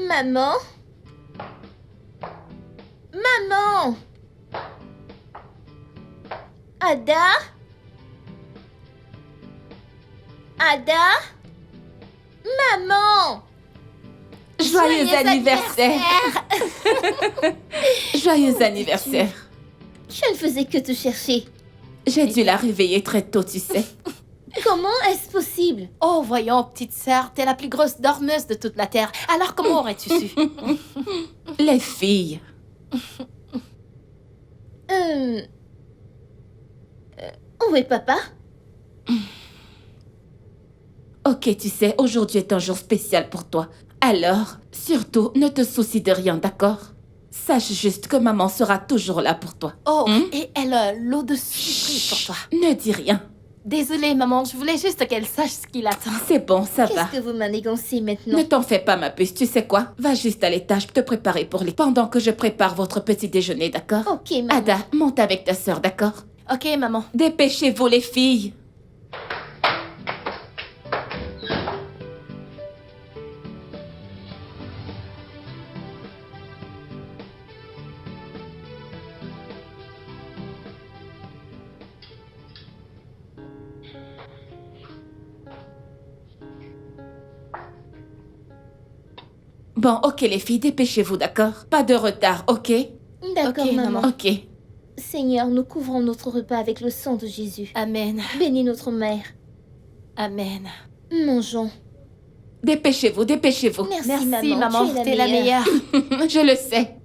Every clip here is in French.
Maman? Maman? Ada? Ada? Maman? Joyeux anniversaire. Joyeux anniversaire. Je ne faisais que te chercher. J'ai dû la réveiller très tôt, tu sais. Comment est-ce possible? Oh, voyons, petite sœur, t'es la plus grosse dormeuse de toute la Terre. Alors comment aurais-tu su? Les filles. Où est papa? Ok, tu sais, aujourd'hui est un jour spécial pour toi. Alors, surtout, ne te soucie de rien, d'accord? Sache juste que maman sera toujours là pour toi. Oh, et elle a l'eau de surprise pour toi. Ne dis rien. Désolée, maman, je voulais juste qu'elle sache ce qui l'attend. C'est bon, ça va. Qu'est-ce que vous manigancez maintenant? Ne t'en fais pas, ma puce, tu sais quoi? Va juste à l'étage te préparer pour les... Pendant que je prépare votre petit déjeuner, d'accord? Ok, maman. Ada, monte avec ta sœur, d'accord? Ok, maman. Dépêchez-vous, les filles. Bon, ok, les filles, dépêchez-vous, d'accord? Pas de retard, ok? D'accord, Ok, maman. maman. Ok. Seigneur, nous couvrons notre repas avec le sang de Jésus. Amen. Bénis notre mère. Amen. Mangeons. Dépêchez-vous, dépêchez-vous. Merci, Merci, maman. maman. Tu es T'es la meilleure. Je le sais.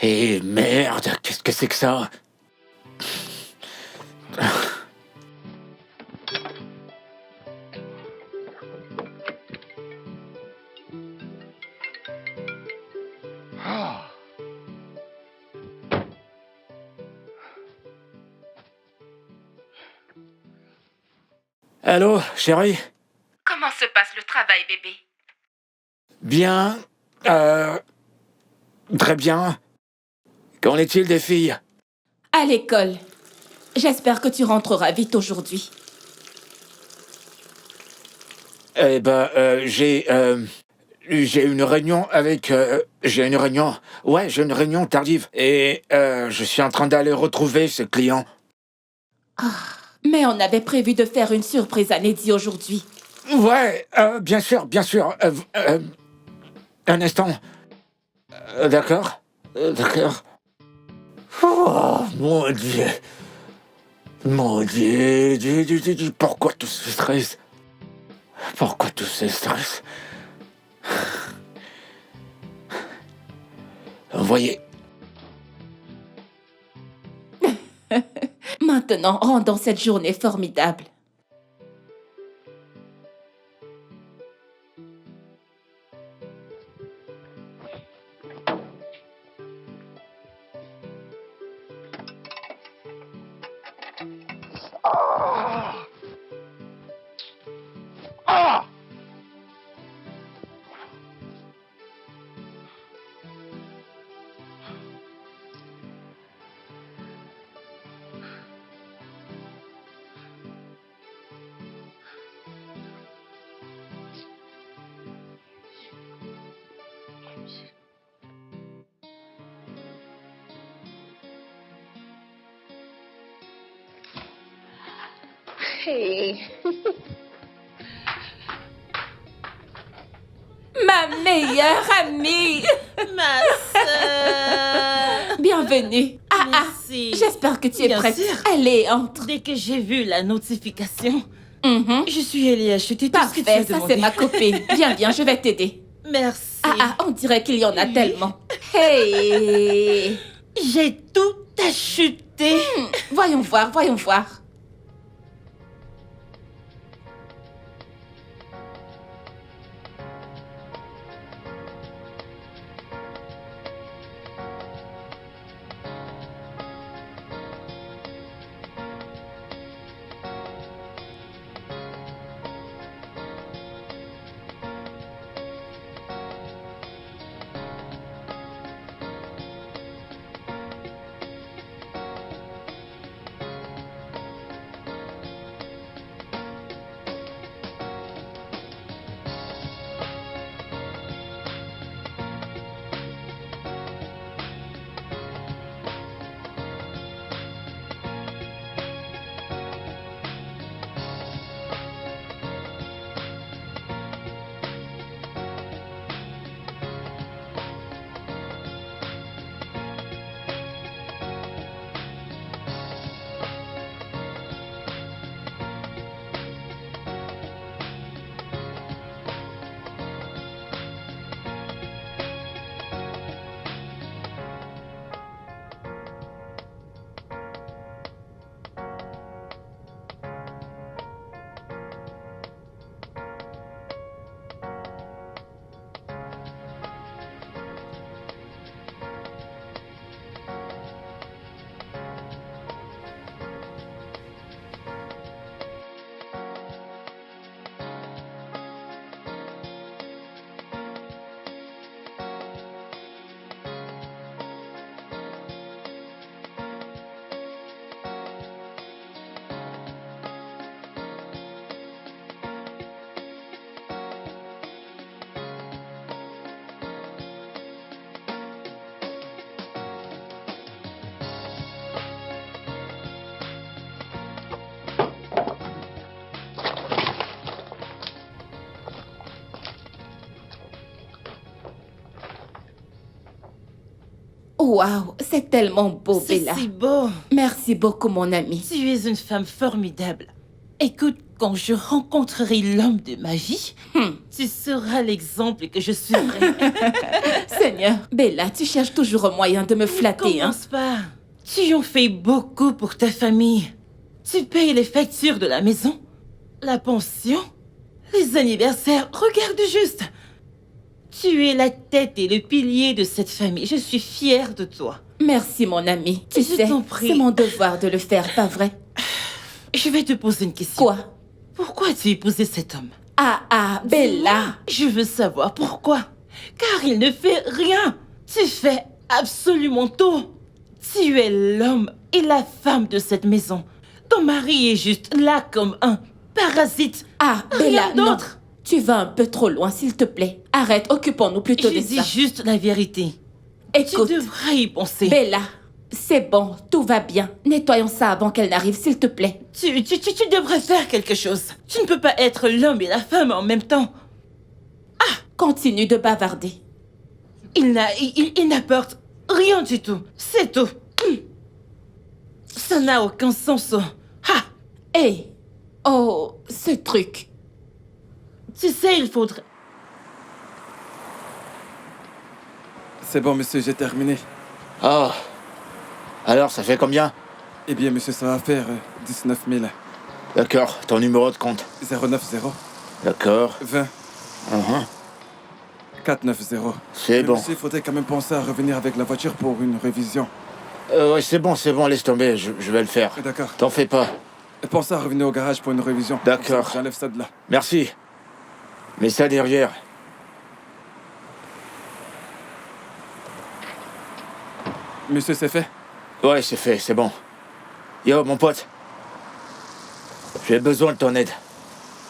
Eh merde, qu'est-ce que c'est que ça? Allô, chérie? Comment se passe le travail, bébé? Bien. Très bien. Qu'en est-il des filles? À l'école. J'espère que tu rentreras vite aujourd'hui. Eh ben, j'ai une réunion avec... j'ai une réunion tardive. Et je suis en train d'aller retrouver ce client. Mais on avait prévu de faire une surprise à Neddy aujourd'hui. Ouais, bien sûr, bien sûr. Un instant. D'accord. D'accord. Oh, mon Dieu. Mon Dieu. Pourquoi tout ce stress? Pourquoi tout ce stress? Voyez. Maintenant, rendons cette journée formidable. Hey. Ma meilleure amie. Ma sœur. Bienvenue. Merci. J'espère que tu es Bien prête. sûr. Allez, entre. Dès que j'ai vu la notification, Mhm. je suis allée acheter tout ce que tu as Parfait, ça demandé. c'est ma copine. Viens, je vais t'aider. Merci. On dirait qu'il y en a tellement. Hey! J'ai tout acheté. Voyons voir, voyons voir. Waouh, c'est tellement beau, C'est Bella. si beau. Merci beaucoup, mon ami. Tu es une femme formidable. Écoute, quand je rencontrerai l'homme de ma vie, tu seras l'exemple que je suivrai. Seigneur, Bella, tu cherches toujours un moyen de me flatter, hein? Commence pas. Tu en fais beaucoup pour ta famille. Tu payes les factures de la maison, la pension, les anniversaires. Regarde juste. Tu es la tête et le pilier de cette famille. Je suis fière de toi. Merci, mon ami. Tu Je sais, t'en prie. c'est mon devoir de le faire, pas vrai? Je vais te poser une question. Quoi? Pourquoi as-tu épousé cet homme? Bella! Je veux savoir pourquoi. Car il ne fait rien. Tu fais absolument tout. Tu es l'homme et la femme de cette maison. Ton mari est juste là comme un parasite. Bella, Rien non. d'autre. Tu vas un peu trop loin, s'il te plaît. Arrête, occupons-nous plutôt Je de dis ça. juste la vérité. Écoute, Tu devrais y penser. Bella, c'est bon, tout va bien. Nettoyons ça avant qu'elle n'arrive, s'il te plaît. Tu devrais faire quelque chose. Tu ne peux pas être l'homme et la femme en même temps. Continue de bavarder. Il n'apporte rien du tout. C'est tout. Ça n'a aucun sens. Oh, ce truc. Tu sais, il faudrait... C'est bon, monsieur, j'ai terminé. Ah. Alors, ça fait combien? Eh bien, monsieur, ça va faire 19 000. D'accord, ton numéro de compte. 090 D'accord. 20 490. C'est Mais bon. monsieur, il faudrait quand même penser à revenir avec la voiture pour une révision. Ouais, c'est bon, laisse tomber, je vais le faire. D'accord. T'en fais pas. Et pensez à revenir au garage pour une révision. D'accord. Comme ça, j'enlève ça de là. Merci. Mets ça derrière. Monsieur, c'est fait? Ouais, c'est fait, c'est bon. Yo, mon pote. J'ai besoin de ton aide.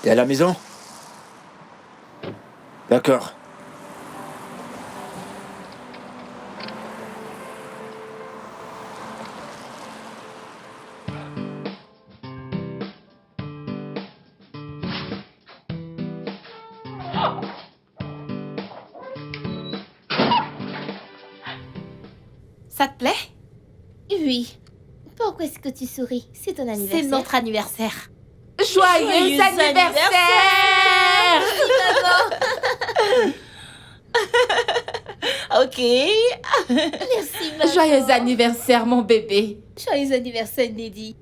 T'es à la maison? D'accord. Ça te plaît? Oui. Pourquoi est-ce que tu souris? C'est ton anniversaire. C'est notre anniversaire. Joyeux anniversaire! Ok. Merci, maman. Joyeux anniversaire, mon bébé. Joyeux anniversaire, Neddy.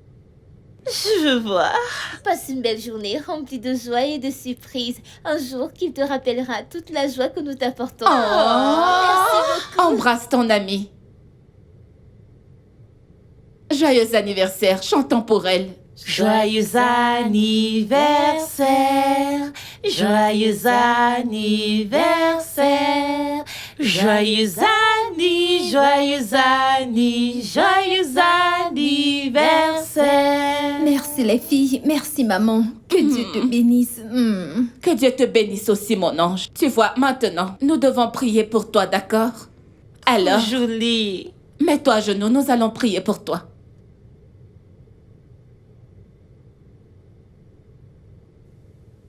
Je veux voir. Passe une belle journée remplie de joie et de surprises. Un jour qui te rappellera toute la joie que nous t'apportons. Merci beaucoup. Embrasse ton ami. Joyeux anniversaire, chantons pour elle. Joyeux anniversaire. Joyeux anniversaire. Joyeux joyeux anniversaire. Merci les filles, merci maman. Que Dieu te bénisse. Que Dieu te bénisse aussi, mon ange. Tu vois, maintenant, nous devons prier pour toi, d'accord? Alors, Julie. mets-toi à genoux, nous allons prier pour toi.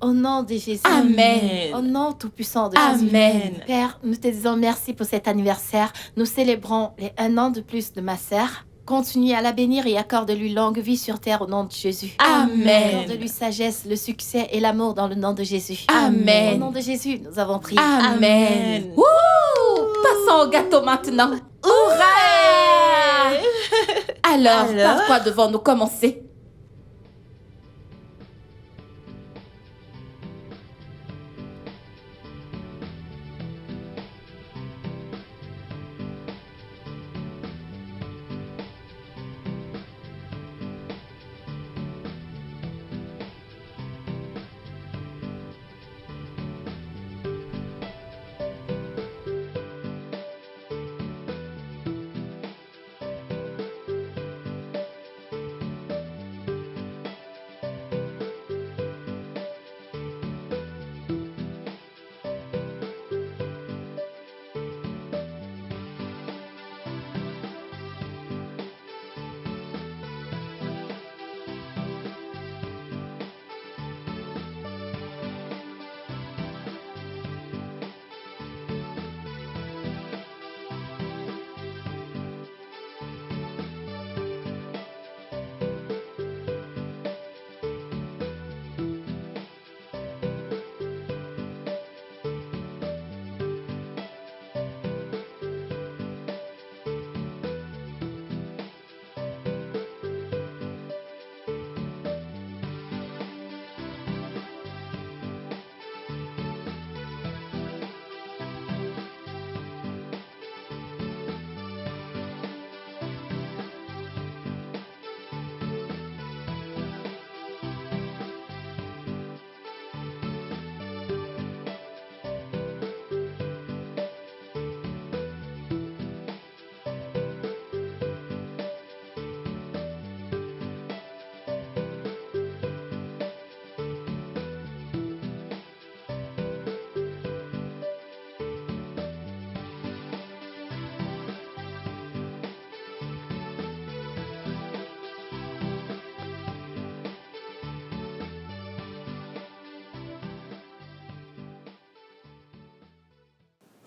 Au nom de Jésus. Amen. Au nom tout-puissant de Jésus. Amen. Père, nous te disons merci pour cet anniversaire. Nous célébrons les 1 an de plus de ma sœur. Continue à la bénir et accorde-lui longue vie sur terre au nom de Jésus. Amen. Accorde-lui sagesse, le succès et l'amour dans le nom de Jésus. Amen. Au nom de Jésus, nous avons prié. Amen. Wouh! Passons au gâteau maintenant. Hurrah! Alors, Alors? par quoi devons-nous commencer?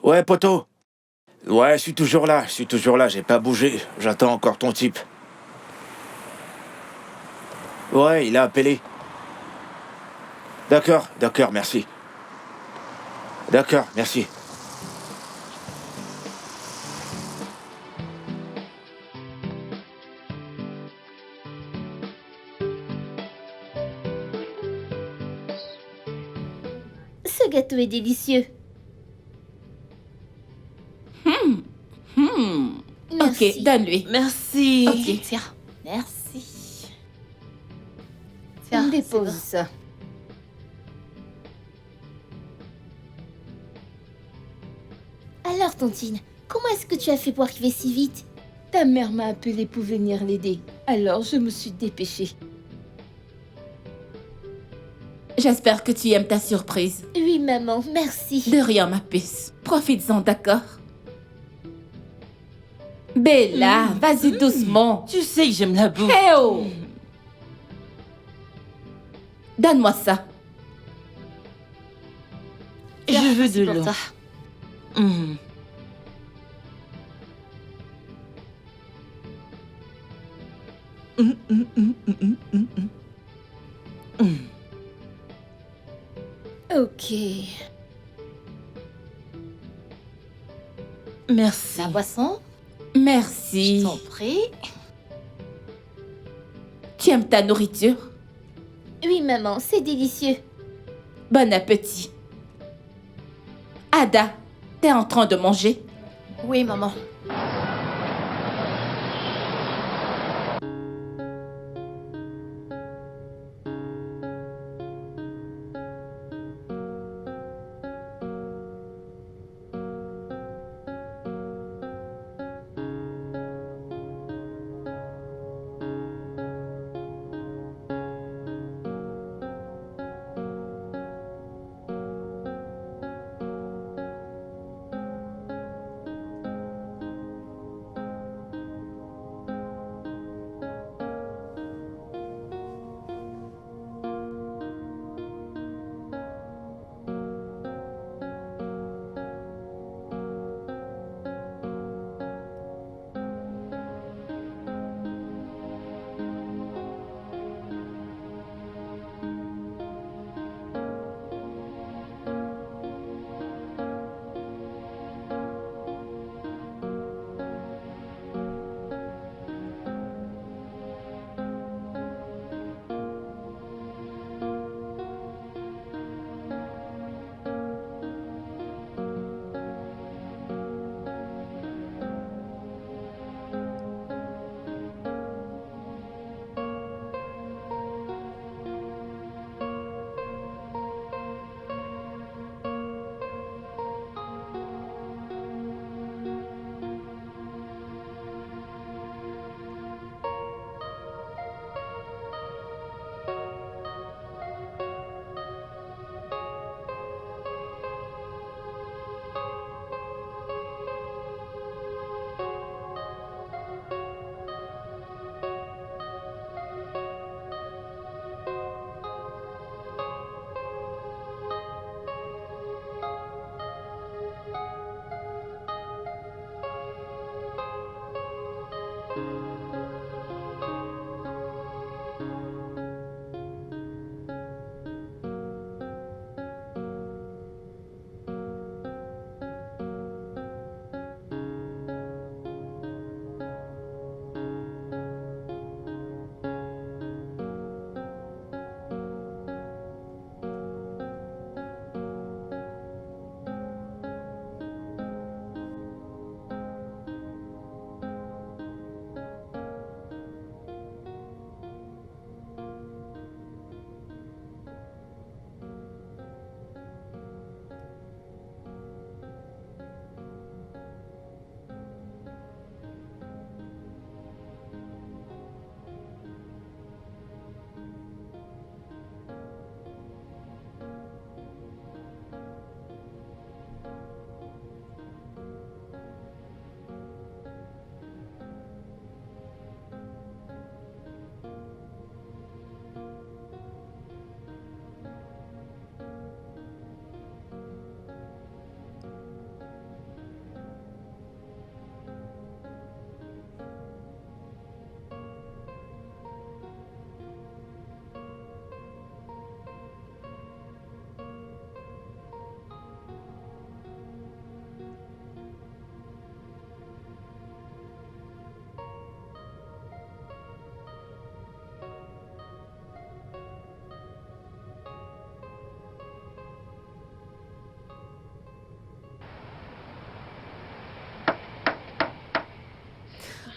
Ouais, poto. Ouais, je suis toujours là, j'ai pas bougé. J'attends encore ton type. Ouais, il a appelé. D'accord, merci. D'accord, merci. Ce gâteau est délicieux. Merci. Ok, donne-lui. Merci. Ok. Tiens, merci. Tiens, Dépose c'est ça. Alors, Tontine, comment est-ce que tu as fait pour arriver si vite? Ta mère m'a appelé pour venir l'aider. Alors je me suis dépêchée. J'espère que tu aimes ta surprise. Oui, maman, merci. De rien, ma puce. Profites-en, d'accord? Bella, vas-y doucement. Tu sais que j'aime la bouffe. Eh oh! Donne-moi ça. Je veux c'est de pour l'eau. toi. Mm. Ok. Merci. La boisson, Merci. je t'en prie. Tu aimes ta nourriture? Oui, maman, c'est délicieux. Bon appétit. Ada, t'es en train de manger? Oui, maman.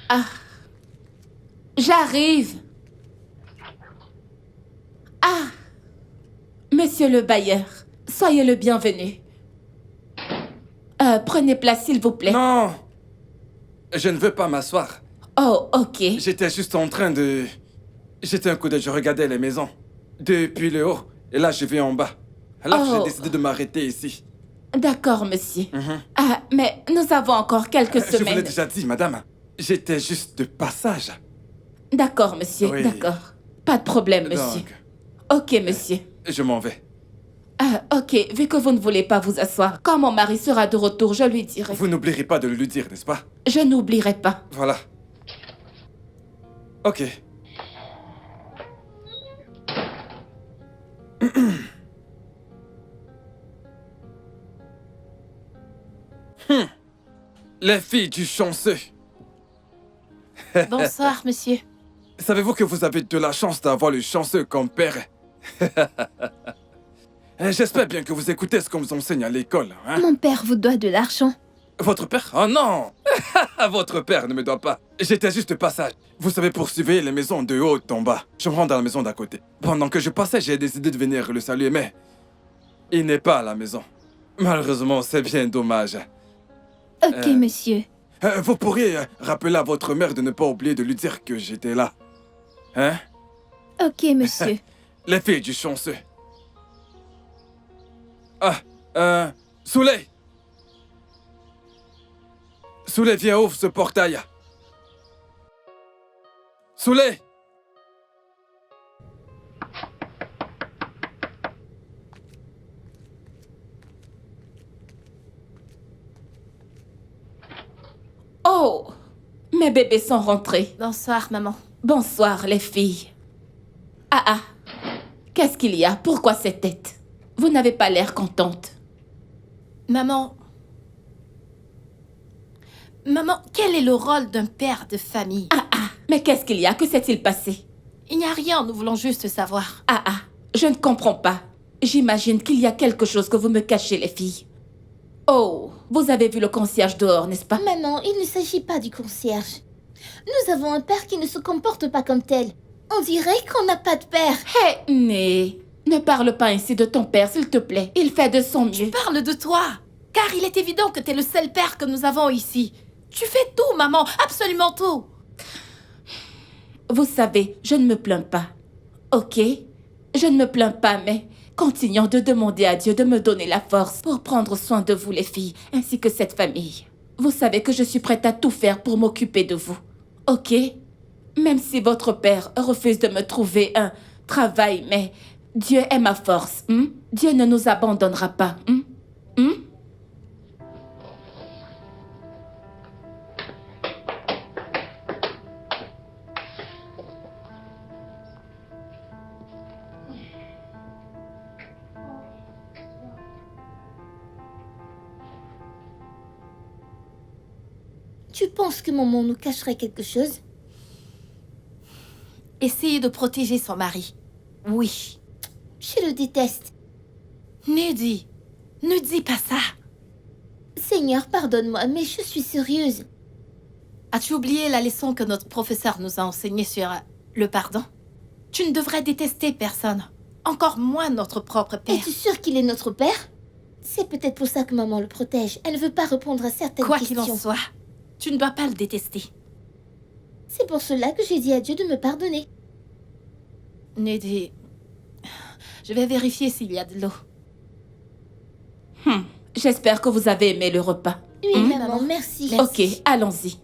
Ah, j'arrive. Ah, monsieur le bailleur, soyez le bienvenu. Prenez place, s'il vous plaît. Non! Je ne veux pas m'asseoir. Oh, ok. J'étais juste en train de... J'étais un coup d'œil, je regardais les maisons. Depuis le haut, et là je vais en bas. Alors Oh. j'ai décidé de m'arrêter ici. D'accord, monsieur. Ah, mais nous avons encore quelques Je vous l'ai semaines. déjà dit, madame. J'étais juste de passage. D'accord, monsieur, Oui. d'accord. Pas de problème, monsieur. Donc, Ok, monsieur. je m'en vais. Ah, ok, vu que vous ne voulez pas vous asseoir, quand mon mari sera de retour, je lui dirai. Vous n'oublierez pas de le lui dire, n'est-ce pas? Je n'oublierai pas. Voilà. Ok. Les filles du chanceux. Bonsoir, monsieur. Savez-vous que vous avez de la chance d'avoir le chanceux comme père? J'espère bien que vous écoutez ce qu'on vous enseigne à l'école, hein? Mon père vous doit de l'argent. Votre père? Oh non! Votre père ne me doit pas. J'étais juste de passage. Vous savez, pour surveiller les maisons de haut en bas. Je me rends dans la maison d'à côté. Pendant que je passais, j'ai décidé de venir le saluer, mais il n'est pas à la maison. Malheureusement, c'est bien dommage. Ok, monsieur. Vous pourriez rappeler à votre mère de ne pas oublier de lui dire que j'étais là. Hein? Ok, monsieur. Les filles du chanceux. Ah, Souley! Souley, viens, ouvre ce portail. Souley! Oh, mes bébés sont rentrés. Bonsoir, maman. Bonsoir, les filles. Ah, qu'est-ce qu'il y a? Pourquoi cette tête? Vous n'avez pas l'air contente. Maman, quel est le rôle d'un père de famille? Mais qu'est-ce qu'il y a? Que s'est-il passé? Il n'y a rien, nous voulons juste savoir. Je ne comprends pas. J'imagine qu'il y a quelque chose que vous me cachez, les filles. Oh, vous avez vu le concierge dehors, n'est-ce pas? Maman, il ne s'agit pas du concierge. Nous avons un père qui ne se comporte pas comme tel. On dirait qu'on n'a pas de père. Hé, mais ne parle pas ainsi de ton père, s'il te plaît. Il fait de son mieux. Parle de toi, car il est évident que t'es le seul père que nous avons ici. Tu fais tout, maman, absolument tout. Vous savez, je ne me plains pas. Ok? Je ne me plains pas, mais continuons de demander à Dieu de me donner la force pour prendre soin de vous, les filles, ainsi que cette famille. Vous savez que je suis prête à tout faire pour m'occuper de vous. Ok? Même si votre père refuse de me trouver un travail, mais Dieu est ma force. Dieu ne nous abandonnera pas. Tu penses que maman nous cacherait quelque chose? Essayez de protéger son mari. Oui. Je le déteste. Neddy, ne dis pas ça. Seigneur, pardonne-moi, mais je suis sérieuse. As-tu oublié la leçon que notre professeur nous a enseignée sur le pardon? Tu ne devrais détester personne, encore moins notre propre père. Es-tu sûre qu'il est notre père? C'est peut-être pour ça que maman le protège. Elle ne veut pas répondre à certaines Quoi questions. qu'il en soit, tu ne dois pas le détester. C'est pour cela que j'ai dit à Dieu de me pardonner. Neddy, je vais vérifier s'il y a de l'eau. J'espère que vous avez aimé le repas. Oui, maman, merci. Ok, allons-y.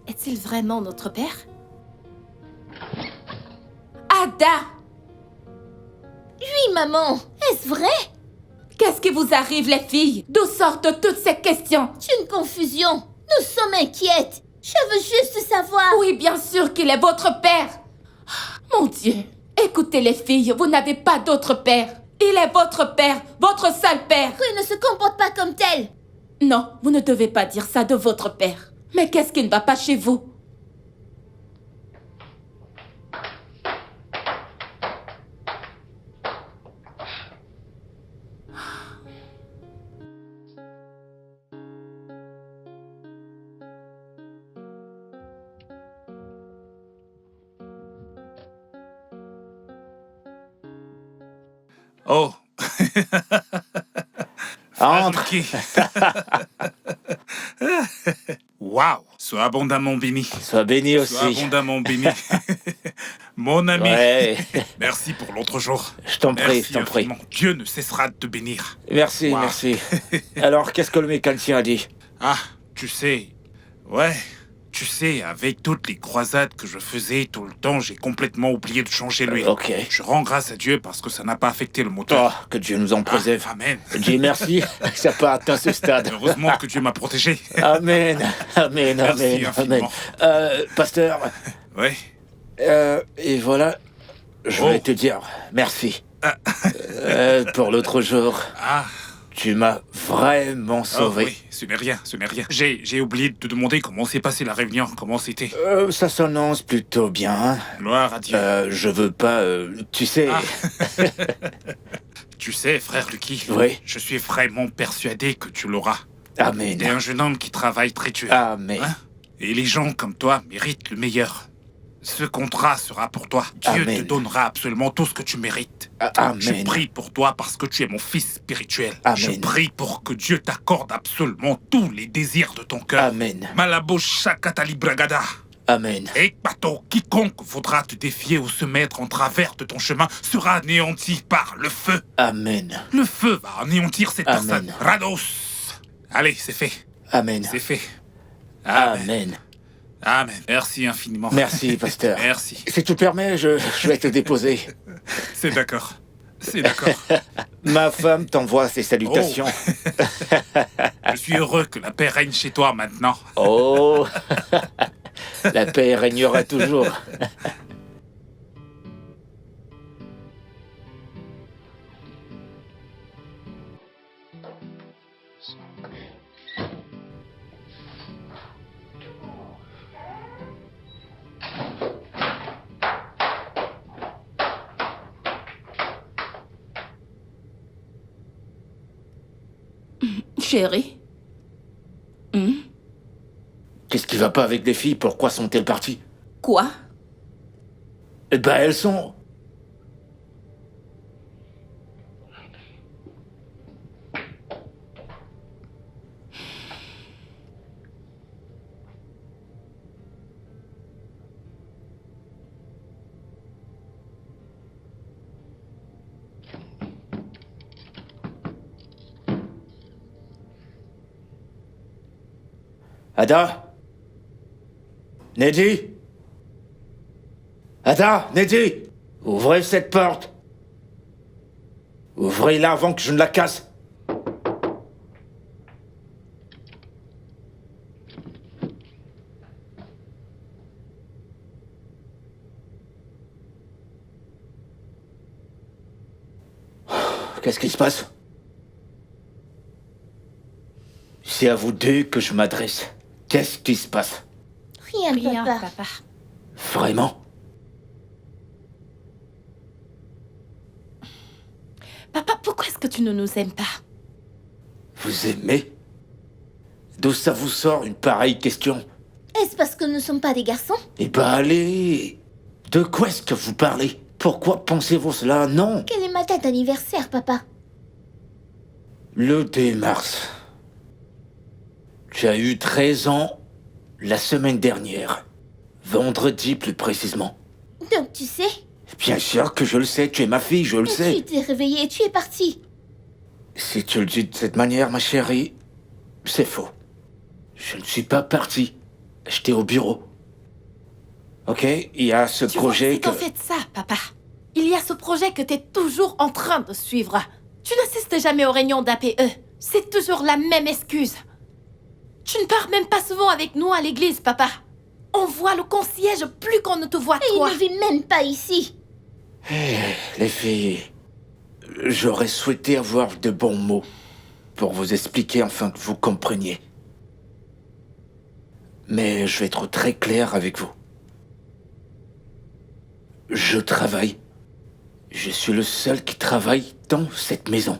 Est-il vraiment notre père? Ada! Oui, maman. Est-ce vrai? Qu'est-ce qui vous arrive, les filles? D'où sortent toutes ces questions? C'est une confusion. Nous sommes inquiètes. Je veux juste savoir. Oui, bien sûr qu'il est votre père. Mon Dieu, écoutez les filles, vous n'avez pas d'autre père. Il est votre père, votre seul père. Il ne se comporte pas comme tel. Non, vous ne devez pas dire ça de votre père. Mais qu'est-ce qui ne va pas chez vous? Oh. Entre. Waouh. Sois abondamment béni. Sois béni aussi. Sois abondamment béni. Mon ami. Ouais. Merci pour l'autre jour. Je t'en prie, Merci je t'en prie. infiniment. Dieu ne cessera de te bénir. Merci, Wow. merci. Alors, qu'est-ce que le mécanicien a dit? Ah, tu sais. Ouais. Tu sais, avec toutes les croisades que je faisais tout le temps, j'ai complètement oublié de changer l'huile. Ok. Je rends grâce à Dieu parce que ça n'a pas affecté le moteur. Oh, que Dieu nous en préserve. Amen. Dieu merci, ça n'a pas atteint ce stade. Heureusement que Dieu m'a protégé. Amen, amen, Merci amen, amen. infiniment. Pasteur, Ouais. et voilà, je Oh. voulais te dire merci. Pour l'autre jour, Ah, tu m'as vraiment oh, sauvé. oui, ce n'est rien, ce n'est rien. J'ai oublié de te demander comment s'est passée la réunion, comment c'était. Ça s'annonce plutôt bien. Gloire à Dieu. Je veux pas, tu sais... Ah. Tu sais, frère Lucky, Oui. je suis vraiment persuadé que tu l'auras. Amen. T'es un jeune homme qui travaille très dur. Amen. Hein? Et les gens comme toi méritent le meilleur. Ce contrat sera pour toi. Dieu Amen. te donnera absolument tout ce que tu mérites. Amen. Je prie pour toi parce que tu es mon fils spirituel. Amen. Je prie pour que Dieu t'accorde absolument tous les désirs de ton cœur. Amen. Malabo Shakatali Bragada. Amen. Et Pato, quiconque voudra te défier ou se mettre en travers de ton chemin sera anéanti par le feu. Amen. Le feu va anéantir cette Amen. personne. Rados. Allez, c'est fait. Amen. C'est fait. Amen. Amen. Amen. Merci infiniment. Merci, pasteur. Merci. Si tu permets, je vais te déposer. C'est d'accord. C'est d'accord. Ma femme t'envoie ses salutations. Je suis heureux que la paix règne chez toi maintenant. Oh, la paix régnera toujours. Chérie. Qu'est-ce qui va pas avec les filles? Pourquoi sont-elles parties? Quoi? Eh ben, elles sont... Ada? Neddy? Ada, Neddy? Ouvrez cette porte. Ouvrez-la avant que je ne la casse. Qu'est-ce qui se passe? C'est à vous deux que je m'adresse. Qu'est-ce qui se passe? Rien, Rien, papa. papa. Vraiment? Papa, pourquoi est-ce que tu ne nous aimes pas? Vous aimez? D'où ça vous sort une pareille question? Est-ce parce que nous ne sommes pas des garçons? Eh ben allez! De quoi est-ce que vous parlez? Pourquoi pensez-vous cela? Non! Quelle est ma date d'anniversaire, papa? Le 2 mars. Tu as eu 13 ans la semaine dernière. Vendredi, plus précisément. Donc tu sais? Bien sûr que je le sais, tu es ma fille, je le Tu sais. t'es réveillé et tu es parti. Si tu le dis de cette manière, ma chérie, c'est faux. Je ne suis pas parti. J'étais au bureau. Ok? Il y a ce Tu vois, projet c'est que... en fait ça, papa. Il y a ce projet que tu es toujours en train de suivre. Tu n'assistes jamais aux réunions d'APE. C'est toujours la même excuse. Tu ne pars même pas souvent avec nous à l'église, papa. On voit le concierge plus qu'on ne te voit, Et toi. il ne vit même pas ici. Les filles, j'aurais souhaité avoir de bons mots pour vous expliquer afin que vous compreniez. Mais je vais être très clair avec vous. Je travaille. Je suis le seul qui travaille dans cette maison.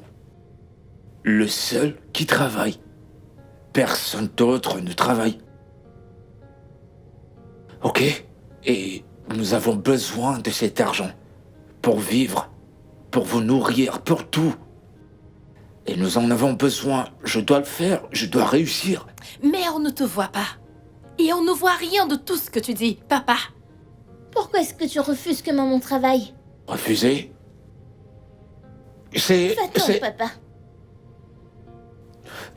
Le seul qui travaille. Personne d'autre ne travaille. Ok? Et nous avons besoin de cet argent. Pour vivre. Pour vous nourrir. Pour tout. Et nous en avons besoin. Je dois le faire. Je dois réussir. Mais on ne te voit pas. Et on ne voit rien de tout ce que tu dis, papa. Pourquoi est-ce que tu refuses que maman travaille? Refuser? C'est... Va-t'en, papa.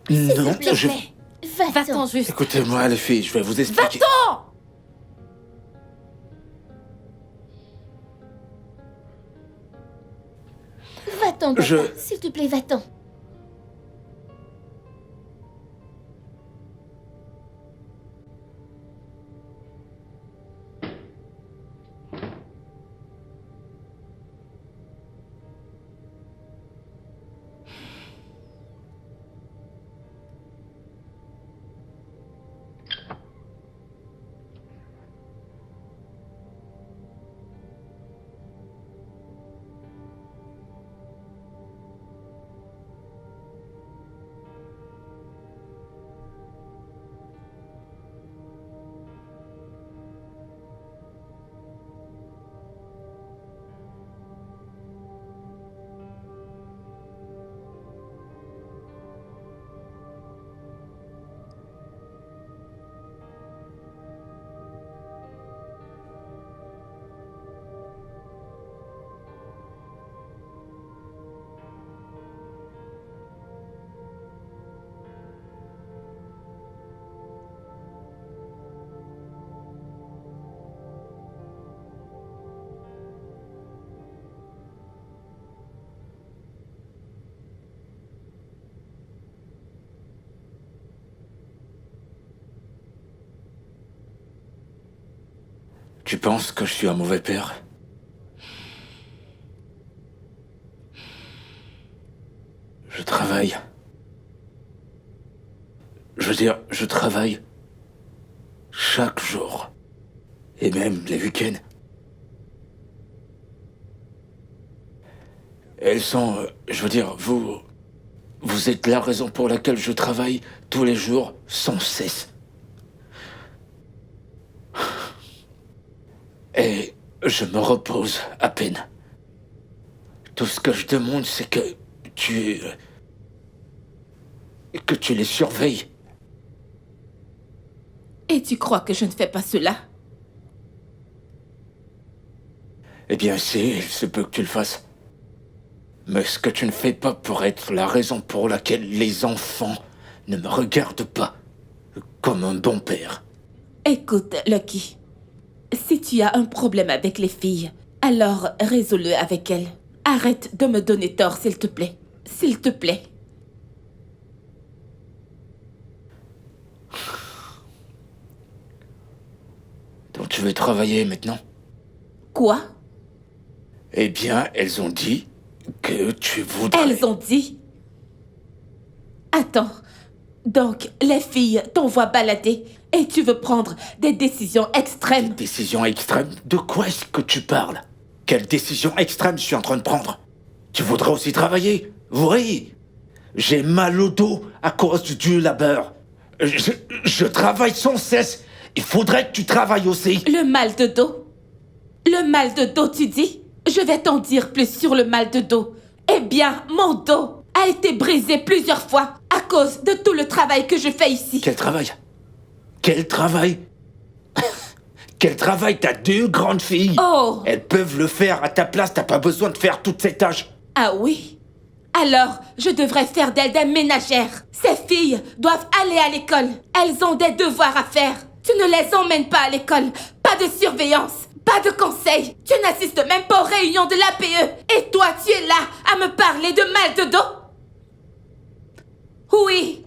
Non, S'il te plaît, je... Va-t'en juste. Écoutez-moi, les filles, je vais vous expliquer. Va-t'en! Va-t'en, papa. Je- S'il te plaît, va-t'en. Tu penses que je suis un mauvais père? Je travaille. Je veux dire, je travaille chaque jour. Et même les week-ends. Elles sont... je veux dire, vous êtes la raison pour laquelle je travaille tous les jours sans cesse. Et je me repose à peine. Tout ce que je demande, c'est que tu les surveilles. Et tu crois que je ne fais pas cela? Eh bien, il se peut que tu le fasses. Mais ce que tu ne fais pas pour être la raison pour laquelle les enfants ne me regardent pas comme un bon père. Écoute, Lucky. Si tu as un problème avec les filles, alors résous-le avec elles. Arrête de me donner tort, s'il te plaît. S'il te plaît. Donc tu veux travailler maintenant? Quoi? Eh bien, elles ont dit que tu voudrais... Elles ont dit? Attends. Donc, les filles t'envoient balader et tu veux prendre des décisions extrêmes. Décision extrême? De quoi est-ce que tu parles? Quelle décision extrême je suis en train de prendre? Tu voudrais aussi travailler? Oui. J'ai mal au dos à cause du labeur. Je travaille sans cesse. Il faudrait que tu travailles aussi. Le mal de dos? Le mal de dos, tu dis? Je vais t'en dire plus sur le mal de dos. Eh bien, mon dos a été brisé plusieurs fois à cause de tout le travail que je fais ici. Quel travail? Quel travail? Quel travail? T'as deux grandes filles. Oh! Elles peuvent le faire à ta place. T'as pas besoin de faire toutes ces tâches. Ah oui? Alors, je devrais faire d'elles des ménagères. Ces filles doivent aller à l'école. Elles ont des devoirs à faire. Tu ne les emmènes pas à l'école. Pas de surveillance. Pas de conseils. Tu n'assistes même pas aux réunions de l'APE. Et toi, tu es là à me parler de mal de dos? Oui.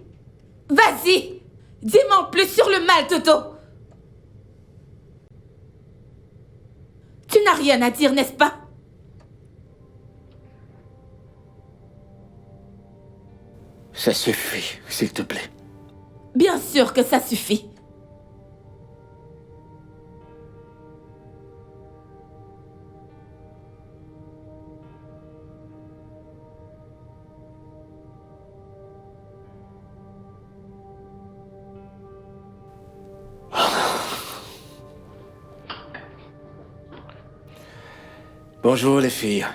Vas-y. Dis-moi plus sur le mal de dos. Tu n'as rien à dire, n'est-ce pas? Ça suffit, s'il te plaît. Bien sûr que ça suffit. Bonjour les filles.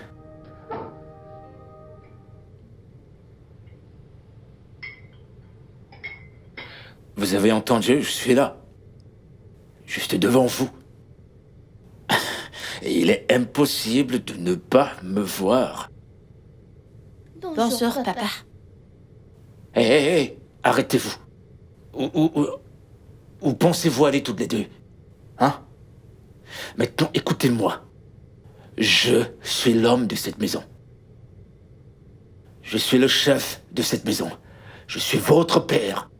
Vous avez entendu, je suis là. Juste devant vous. Et il est impossible de ne pas me voir. Bonjour, papa. Hé, arrêtez-vous. Où pensez-vous aller toutes les deux? Hein? Maintenant, écoutez-moi. Je suis l'homme de cette maison. Je suis le chef de cette maison. Je suis votre père.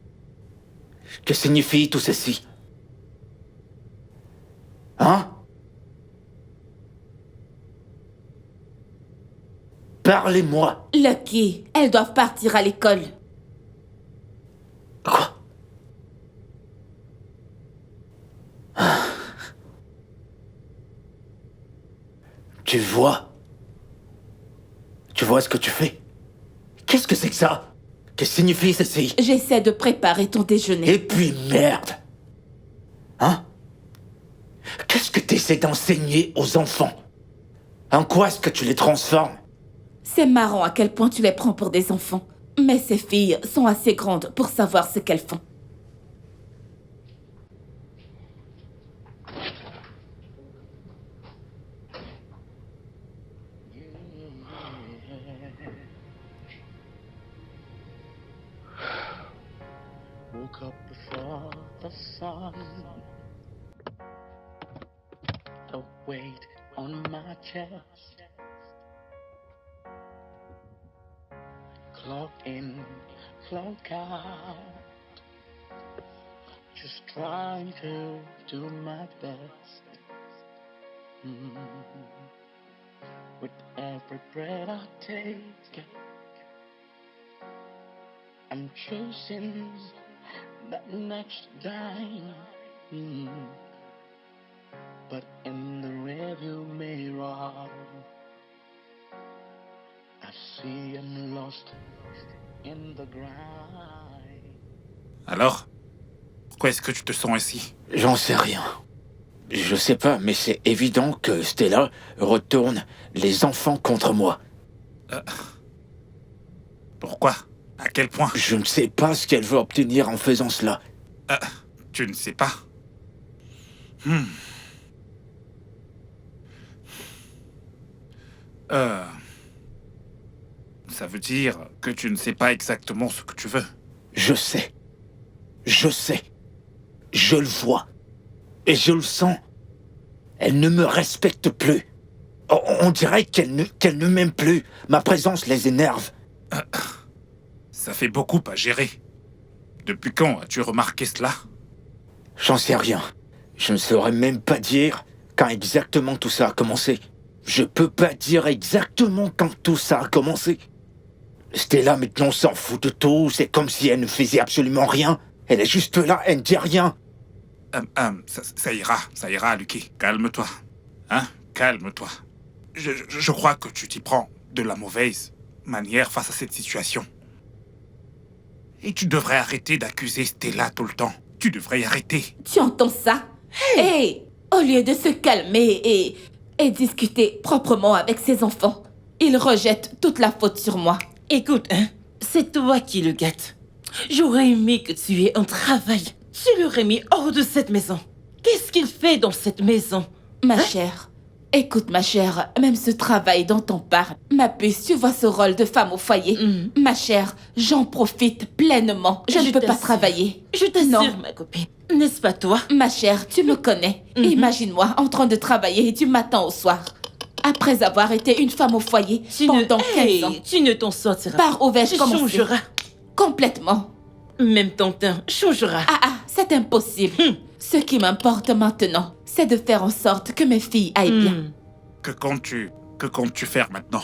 Que signifie tout ceci? Hein? Parlez-moi. Lucky, elles doivent partir à l'école. Quoi? Tu vois? Tu vois ce que tu fais? Qu'est-ce que c'est que ça? Que signifie ceci? J'essaie de préparer ton déjeuner. Et puis merde! Hein? Qu'est-ce que tu essaies d'enseigner aux enfants? En quoi est-ce que tu les transformes? C'est marrant à quel point tu les prends pour des enfants. Mais ces filles sont assez grandes pour savoir ce qu'elles font. Woke up before the sun. The weight on my chest. Clock in, clock out. Just trying to do my best. With every breath I take, I'm chasing that next dime. But in the rearview mirror, I see I'm lost in the grind. Alors, pourquoi est-ce que tu te sens ainsi? J'en sais rien. Je sais pas, mais c'est évident que Stella retourne les enfants contre moi. Pourquoi? À quel point? Je ne sais pas ce qu'elle veut obtenir en faisant cela. Tu ne sais pas? Ça veut dire que tu ne sais pas exactement ce que tu veux. Je sais. Je sais. Je le vois. Et je le sens. Elle ne me respecte plus. On dirait qu'elle ne m'aime plus. Ma présence les énerve. Ça fait beaucoup à gérer. Depuis quand as-tu remarqué cela? J'en sais rien. Je ne saurais même pas dire quand exactement tout ça a commencé. Je peux pas dire exactement quand tout ça a commencé. Stella maintenant s'en fout de tout. C'est comme si elle ne faisait absolument rien. Elle est juste là, elle ne dit rien. Ça ira, Lucky. Calme-toi. Hein? Calme-toi. Je crois que tu t'y prends de la mauvaise manière face à cette situation. Et tu devrais arrêter d'accuser Stella tout le temps. Tu devrais y arrêter. Tu entends ça? Hey! Au lieu de se calmer et discuter proprement avec ses enfants, il rejette toute la faute sur moi. Écoute, hein, c'est toi qui le gâtes. J'aurais aimé que tu aies un travail. Tu l'aurais mis hors de cette maison. Qu'est-ce qu'il fait dans cette maison? Ma chère, écoute ma chère, même ce travail dont on parle, ma puce, tu vois ce rôle de femme au foyer. Ma chère, j'en profite pleinement. Je ne peux pas travailler. Je t'assure, ma copine. N'est-ce pas toi? Ma chère, tu me connais. Imagine-moi en train de travailler du matin au soir. Après avoir été une femme au foyer pendant 15 ans. Tu ne t'en sortiras. Par où vais-je commencer? Changera. Complètement. Même ton teint changera. C'est impossible. Ce qui m'importe maintenant, c'est de faire en sorte que mes filles aillent bien. Que comptes-tu faire maintenant?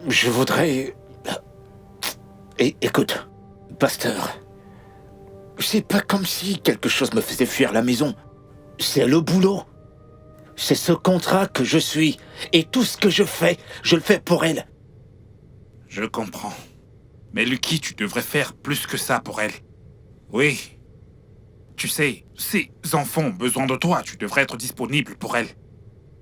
Je voudrais... Écoute, pasteur, c'est pas comme si quelque chose me faisait fuir la maison. C'est le boulot. C'est ce contrat que je suis. Et tout ce que je fais, je le fais pour elle. Je comprends. Mais Lucky, tu devrais faire plus que ça pour elle. Oui. Tu sais, ces enfants ont besoin de toi. Tu devrais être disponible pour elle.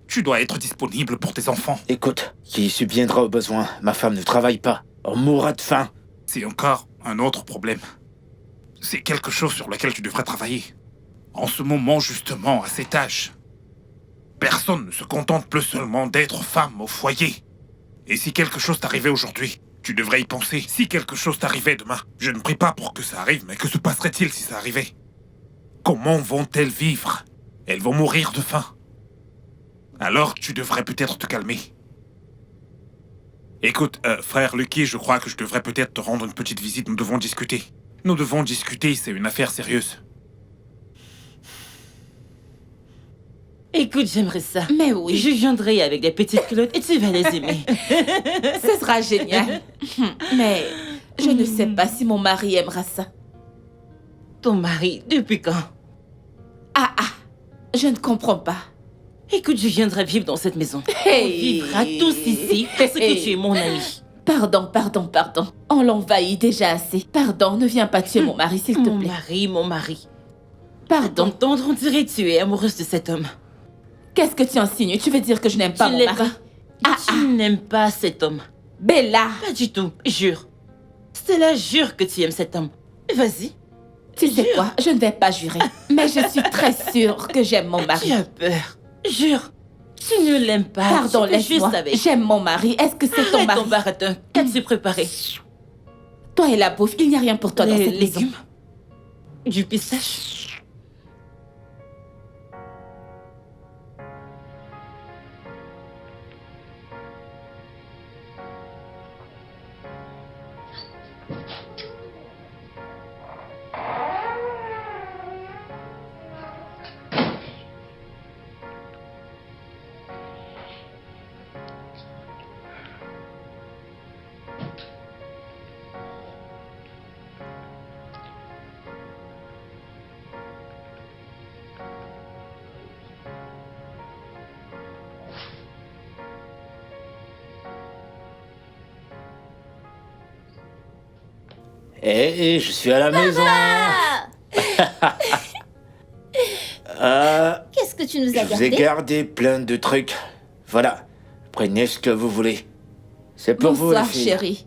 Tu dois être disponible pour tes enfants. Écoute, qui subviendra aux besoins? Ma femme ne travaille pas. On mourra de faim. C'est encore un autre problème. C'est quelque chose sur lequel tu devrais travailler. En ce moment, justement, à cet âge, personne ne se contente plus seulement d'être femme au foyer. Et si quelque chose t'arrivait aujourd'hui, Tu devrais y penser. Si quelque chose t'arrivait demain, je ne prie pas pour que ça arrive, mais que se passerait-il si ça arrivait? Comment vont-elles vivre? Elles vont mourir de faim. Alors, tu devrais peut-être te calmer. Écoute, frère Lucky, je crois que je devrais peut-être te rendre une petite visite. Nous devons discuter. Nous devons discuter, c'est une affaire sérieuse. Écoute, j'aimerais ça. Mais oui. Je viendrai avec des petites culottes et tu vas les aimer. Ce sera génial. Mais je ne sais pas si mon mari aimera ça. Ton mari, depuis quand? Ah, je ne comprends pas. Écoute, je viendrai vivre dans cette maison. Hey. On vivra tous ici parce que tu es mon ami. Pardon. On l'envahit déjà assez. Pardon, ne viens pas tuer mon mari, s'il te plaît. Mon mari. Pardon. T'entendre, on dirait que tu es amoureuse de cet homme. Qu'est-ce que tu insinues? Tu veux dire que je n'aime pas mon mari? Tu n'aimes pas cet homme. Bella! Pas du tout, jure. Stella, jure que tu aimes cet homme. Vas-y. Tu sais quoi? Je ne vais pas jurer. Mais je suis très sûre que j'aime mon mari. Tu as peur. Jure. Tu ne l'aimes pas. Pardon, laisse-moi. J'aime mon mari. Est-ce que c'est ton mari? Ton baratin. Qu'as-tu préparé? Toi et la bouffe, il n'y a rien pour toi dans Les cette maison. légumes. Du pistache. Hé, je suis à la maison. Qu'est-ce que tu nous as Je vous ai gardé? gardé plein de trucs. Voilà, prenez ce que vous voulez. C'est pour vous, les Bonsoir, filles. chérie.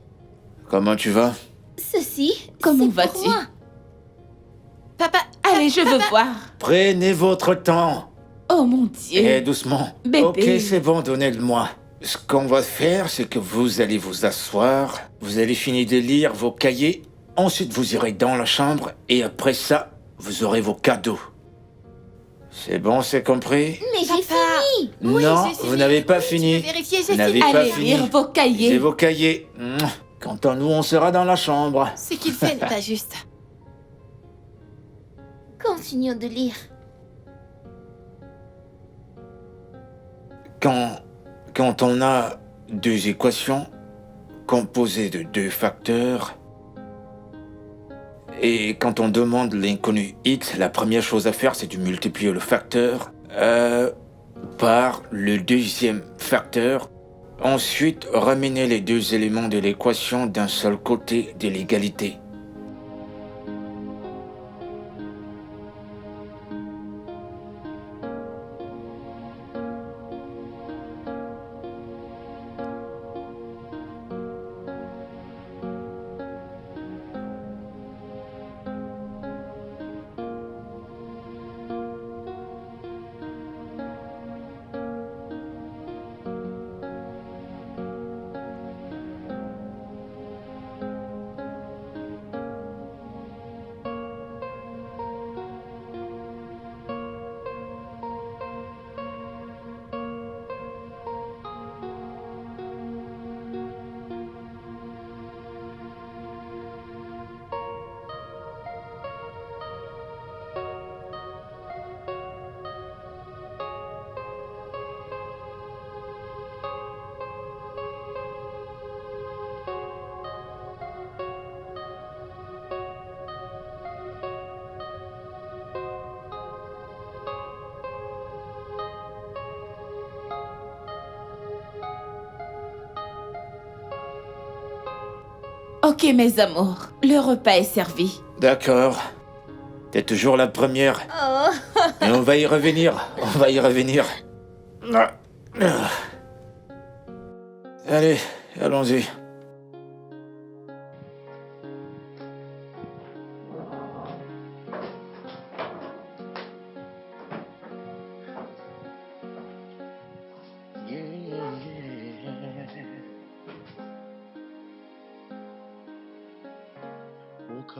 Comment tu vas? Ceci, Comment c'est pour vas-tu? moi. Papa, Allez, je veux voir. Prenez votre temps. Oh mon Dieu. Et doucement. Bébé. Ok, c'est bon, donnez-le-moi. Ce qu'on va faire, c'est que vous allez vous asseoir, vous allez finir de lire vos cahiers, ensuite vous irez dans la chambre, et après ça, vous aurez vos cadeaux. C'est bon, c'est compris? Mais j'ai Papa. fini. Oui, Non, j'ai vous n'avez pas Oui, fini. je peux vérifier, j'ai Vous n'avez fini. pas Allez fini. lire vos C'est cahiers. vos cahiers. Quant à nous, on sera dans la chambre. Ce qu'il fait n'est pas juste. Continuons de lire. Quand on a deux équations composées de deux facteurs, et quand on demande l'inconnu x, la première chose à faire, c'est de multiplier le facteur par le deuxième facteur. Ensuite, ramener les deux éléments de l'équation d'un seul côté de l'égalité. Ok, mes amours, le repas est servi. D'accord. T'es toujours la première. Oh, Mais on va y revenir. On va y revenir. Allez, allons-y.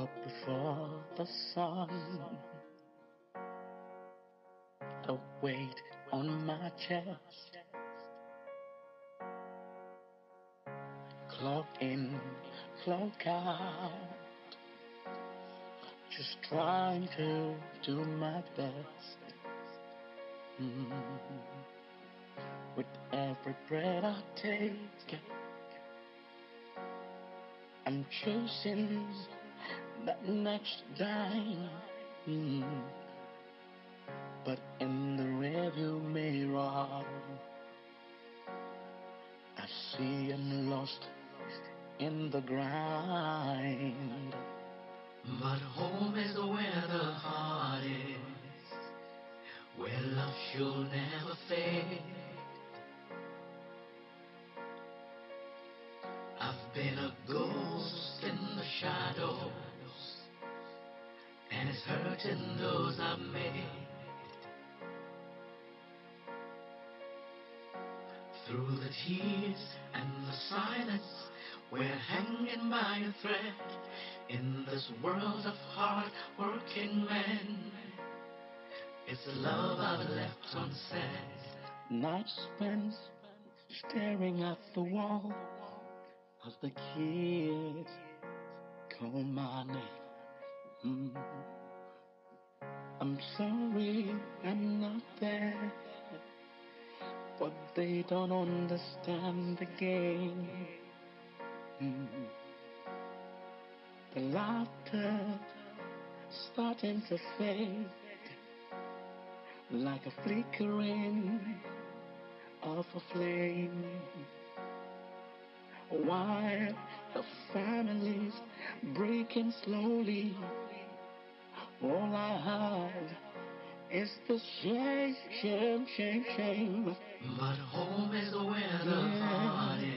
up before the sun. The weight on my chest. Clock in, clock out. Just trying to do my best. With every breath I take, I'm chasing that next dime. But in the rearview mirror, I see I'm lost in the grind. But home is where the heart is, where love should never fade. I've been a ghost in the shadows, and it's hurting those I've made. Through the tears and the silence, we're hanging by a thread in this world of hard-working men. It's the love I've left unsaid. Nights spent staring at the wall as the kids call my name. I'm sorry I'm not there, but they don't understand the game. The laughter starting to fade, like a flickering of a flame, while the family's breaking slowly. All I have is the shame, shame, shame, shame. But home is where the heart is,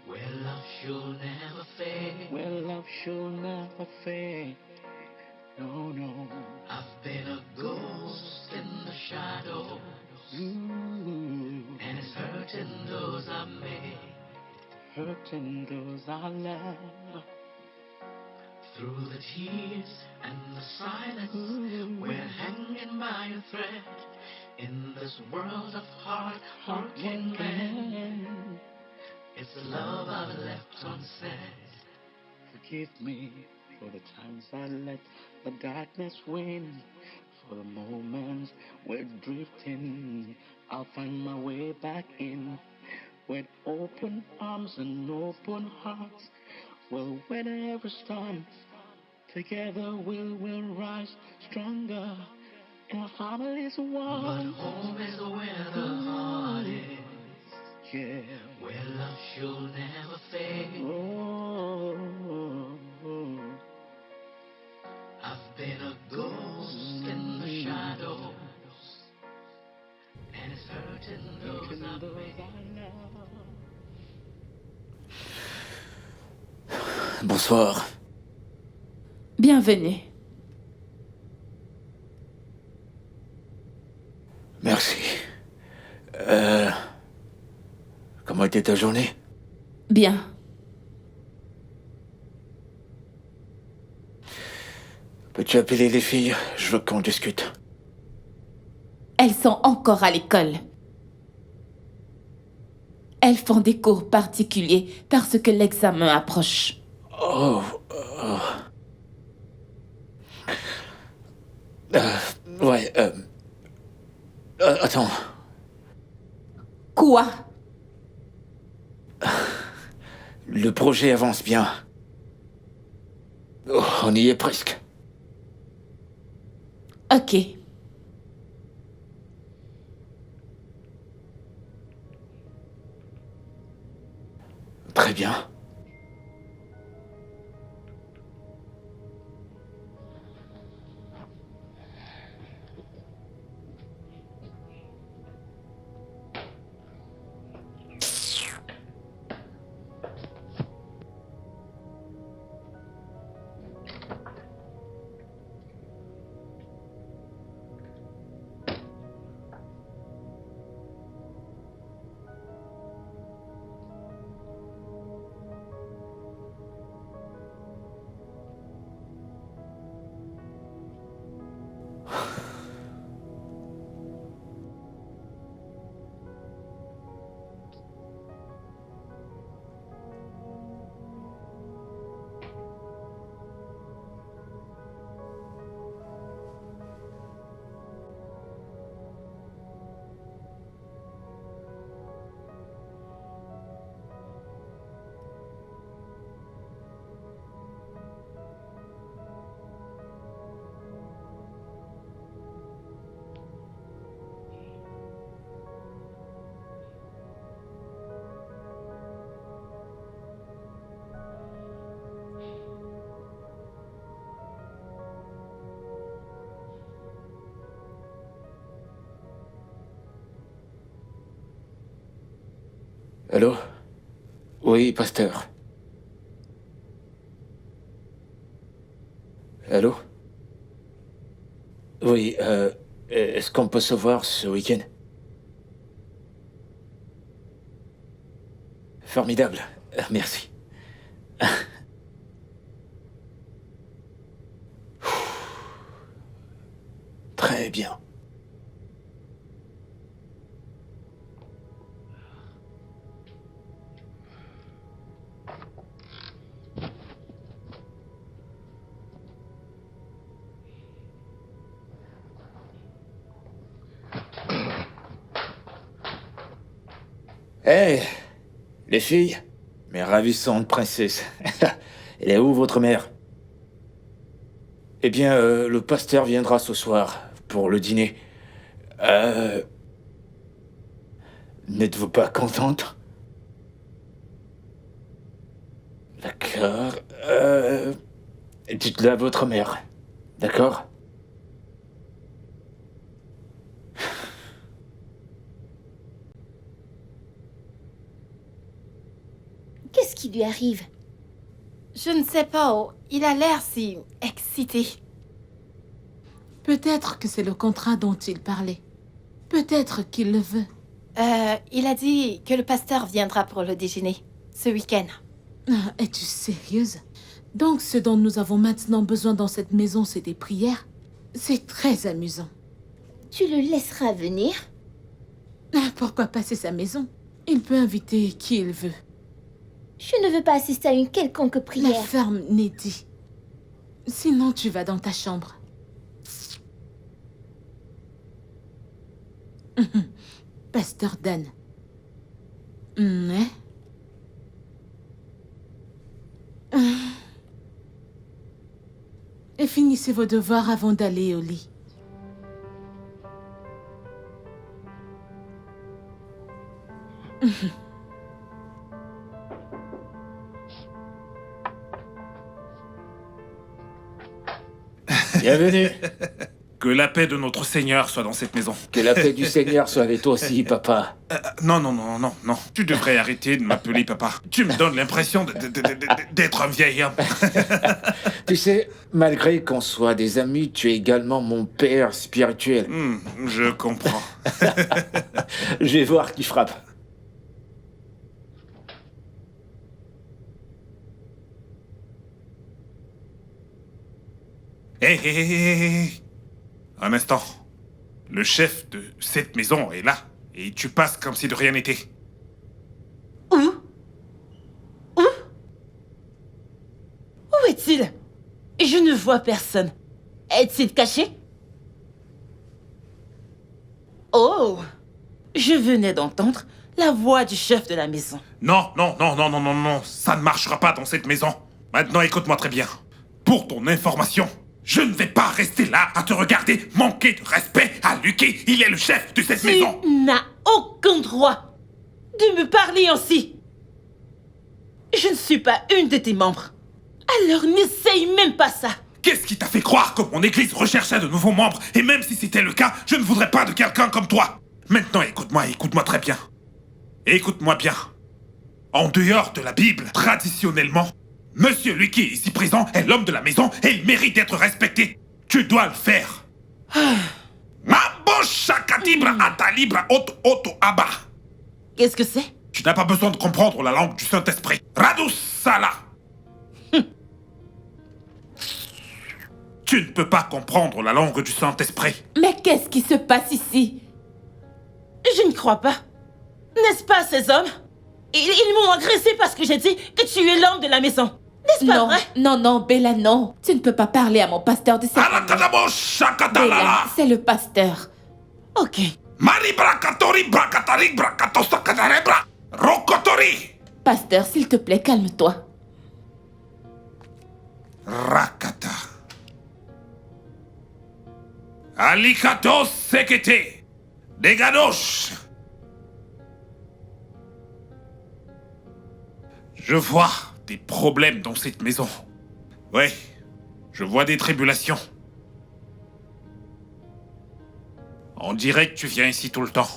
where love should never fade. Where love should never fade. No, no. I've been a ghost in the shadows, and it's hurting those I made. Hurting those I love. Through the tears and the silence, we're hanging by a thread in this world of hard-working men. It's the love I've left unsaid. Forgive me for the times I let the darkness win. For the moments we're drifting, I'll find my way back in. With open arms and open hearts, we'll weather every storm. Together we'll rise stronger in our family's war. But home is where the heart is, yeah, where love should never fade. I've been a ghost in the shadows, and it's hurting those I made. Bonsoir. Bienvenue. Merci. Comment était ta journée? Bien. Peux-tu appeler les filles? Je veux qu'on discute. Elles sont encore à l'école. Elles font des cours particuliers parce que l'examen approche. Ouais, attends. Quoi? Le projet avance bien. Oh, on y est presque. Ok. Très bien. Allô? Oui, pasteur. Allô? Oui, est-ce qu'on peut se voir ce week-end? Formidable, merci. Très bien. Hé, les filles, mes ravissantes princesses. Elle est où votre mère? Eh bien, le pasteur viendra ce soir pour le dîner. N'êtes-vous pas contente? D'accord. Dites-le à votre mère. D'accord? Qu'est-ce qui lui arrive? Je ne sais pas, oh, il a l'air si excité. Peut-être que c'est le contrat dont il parlait. Peut-être qu'il le veut. Il a dit que le pasteur viendra pour le déjeuner, ce week-end. Ah, es-tu sérieuse? Donc ce dont nous avons maintenant besoin dans cette maison, c'est des prières? C'est très amusant. Tu le laisseras venir? Ah, pourquoi pas, c'est sa maison? Il peut inviter qui il veut. Je ne veux pas assister à une quelconque La prière. ferme Neddy. Sinon, tu vas dans ta chambre. Pasteur Dan. Mais... Et finissez vos devoirs avant d'aller au lit. Bienvenue. Que la paix de notre Seigneur soit dans cette maison. Que la paix du Seigneur soit avec toi aussi, papa. Non. Tu devrais arrêter de m'appeler papa. Tu me donnes l'impression d'être un vieil homme. Tu sais, malgré qu'on soit des amis, tu es également mon père spirituel. Je comprends. Je vais voir qui frappe. Hé. Un instant. Le chef de cette maison est là. Et tu passes comme si de rien n'était. Où est-il? Je ne vois personne. Est-il caché? Oh! Je venais d'entendre la voix du chef de la maison. Non. Ça ne marchera pas dans cette maison. Maintenant, écoute-moi très bien. Pour ton information, je ne vais pas rester là à te regarder manquer de respect à Lucky. Il est le chef de cette maison. Tu n'as aucun droit de me parler ainsi. Je ne suis pas une de tes membres. Alors n'essaye même pas ça. Qu'est-ce qui t'a fait croire que mon église recherchait de nouveaux membres? Et même si c'était le cas, je ne voudrais pas de quelqu'un comme toi. Maintenant, écoute-moi très bien. Écoute-moi bien. En dehors de la Bible, traditionnellement, Monsieur Lucky, ici présent, est l'homme de la maison et il mérite d'être respecté. Tu dois le faire. Qu'est-ce que c'est? Tu n'as pas besoin de comprendre la langue du Saint-Esprit. Radusala. Tu ne peux pas comprendre la langue du Saint-Esprit. Mais qu'est-ce qui se passe ici? Je ne crois pas. N'est-ce pas ces hommes? Ils m'ont agressé parce que j'ai dit que tu es l'homme de la maison. N'est-ce pas vrai? Non, Bella, non. Tu ne peux pas parler à mon pasteur de cette manière. Bella, c'est le pasteur. Ok. Pasteur, s'il te plaît, calme-toi. Rakata. Alikatos sekete. Dégadosh. Je vois des problèmes dans cette maison. Ouais, je vois des tribulations. On dirait que tu viens ici tout le temps.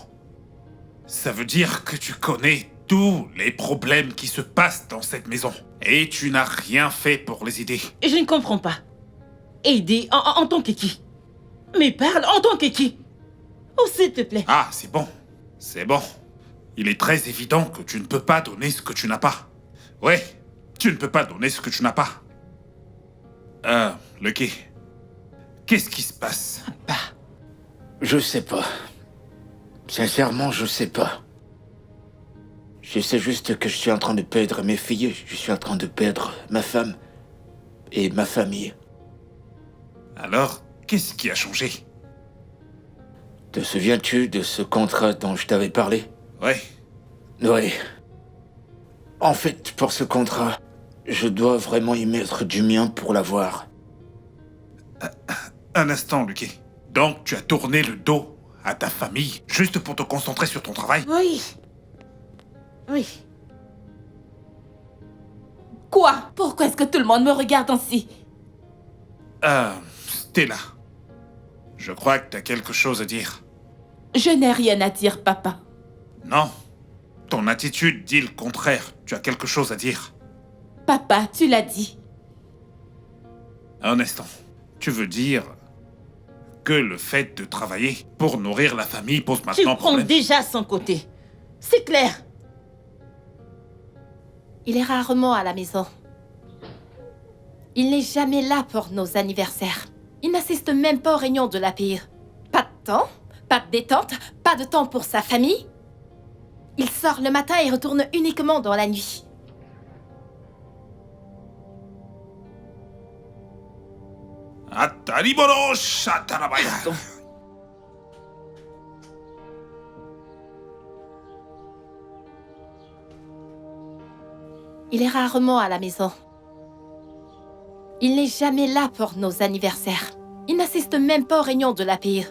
Ça veut dire que tu connais tous les problèmes qui se passent dans cette maison. Et tu n'as rien fait pour les aider. Je ne comprends pas. Aider en tant que qui? Mais parle en tant que qui? Oh, s'il te plaît. Ah, c'est bon. C'est bon. Il est très évident que tu ne peux pas donner ce que tu n'as pas. Ouais, tu ne peux pas donner ce que tu n'as pas. Lucky, qu'est-ce qui se passe? Je sais pas. Sincèrement, je sais pas. Je sais juste que je suis en train de perdre mes filles, je suis en train de perdre ma femme et ma famille. Alors, qu'est-ce qui a changé? Te souviens-tu de ce contrat dont je t'avais parlé? Ouais. Oui. En fait, pour ce contrat, je dois vraiment y mettre du mien pour l'avoir. Un instant, Lucky. Donc, tu as tourné le dos à ta famille juste pour te concentrer sur ton travail? Oui. Oui. Quoi? Pourquoi est-ce que tout le monde me regarde ainsi? Stella. Je crois que tu as quelque chose à dire. Je n'ai rien à dire, papa. Non. Ton attitude dit le contraire. Tu as quelque chose à dire. Papa, tu l'as dit. Un instant. Tu veux dire que le fait de travailler pour nourrir la famille pose Tu maintenant prends problème? déjà son côté. C'est clair. Il est rarement à la maison. Il n'est jamais là pour nos anniversaires. Il n'assiste même pas aux réunions de l'API. Pas de temps, pas de détente, pas de temps pour sa famille. Il sort le matin et retourne uniquement dans la nuit. Atariboro shatarabaya. Il est rarement à la maison. Il n'est jamais là pour nos anniversaires. Il n'assiste même pas aux réunions de l'API.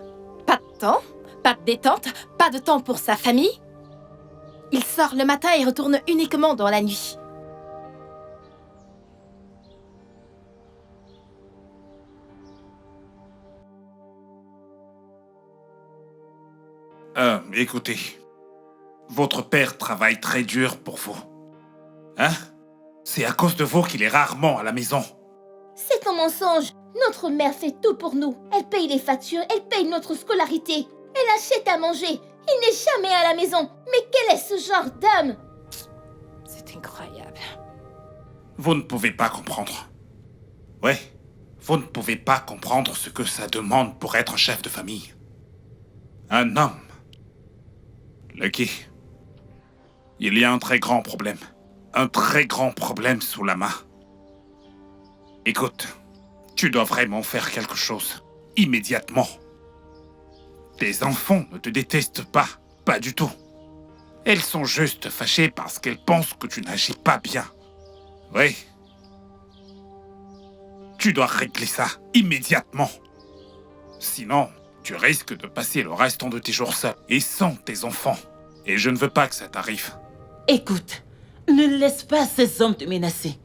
Pas de temps, pas de détente, pas de temps pour sa famille. Il sort le matin et retourne uniquement dans la nuit. Écoutez. Votre père travaille très dur pour vous. Hein? C'est à cause de vous qu'il est rarement à la maison. C'est un mensonge. Notre mère fait tout pour nous. Elle paye les factures, elle paye notre scolarité. Elle achète à manger. Il n'est jamais à la maison. Mais quel est ce genre d'homme? C'est incroyable. Vous ne pouvez pas comprendre. Ouais, vous ne pouvez pas comprendre ce que ça demande pour être chef de famille. Un homme. Lucky. Il y a un très grand problème. Un très grand problème sous la main. Écoute, tu dois vraiment faire quelque chose. Immédiatement. Tes enfants ne te détestent pas. Pas du tout. Elles sont juste fâchées parce qu'elles pensent que tu n'agis pas bien. Oui. Tu dois régler ça immédiatement. Sinon, tu risques de passer le restant de tes jours seul et sans tes enfants. Et je ne veux pas que ça t'arrive. Écoute, ne laisse pas ces hommes te menacer.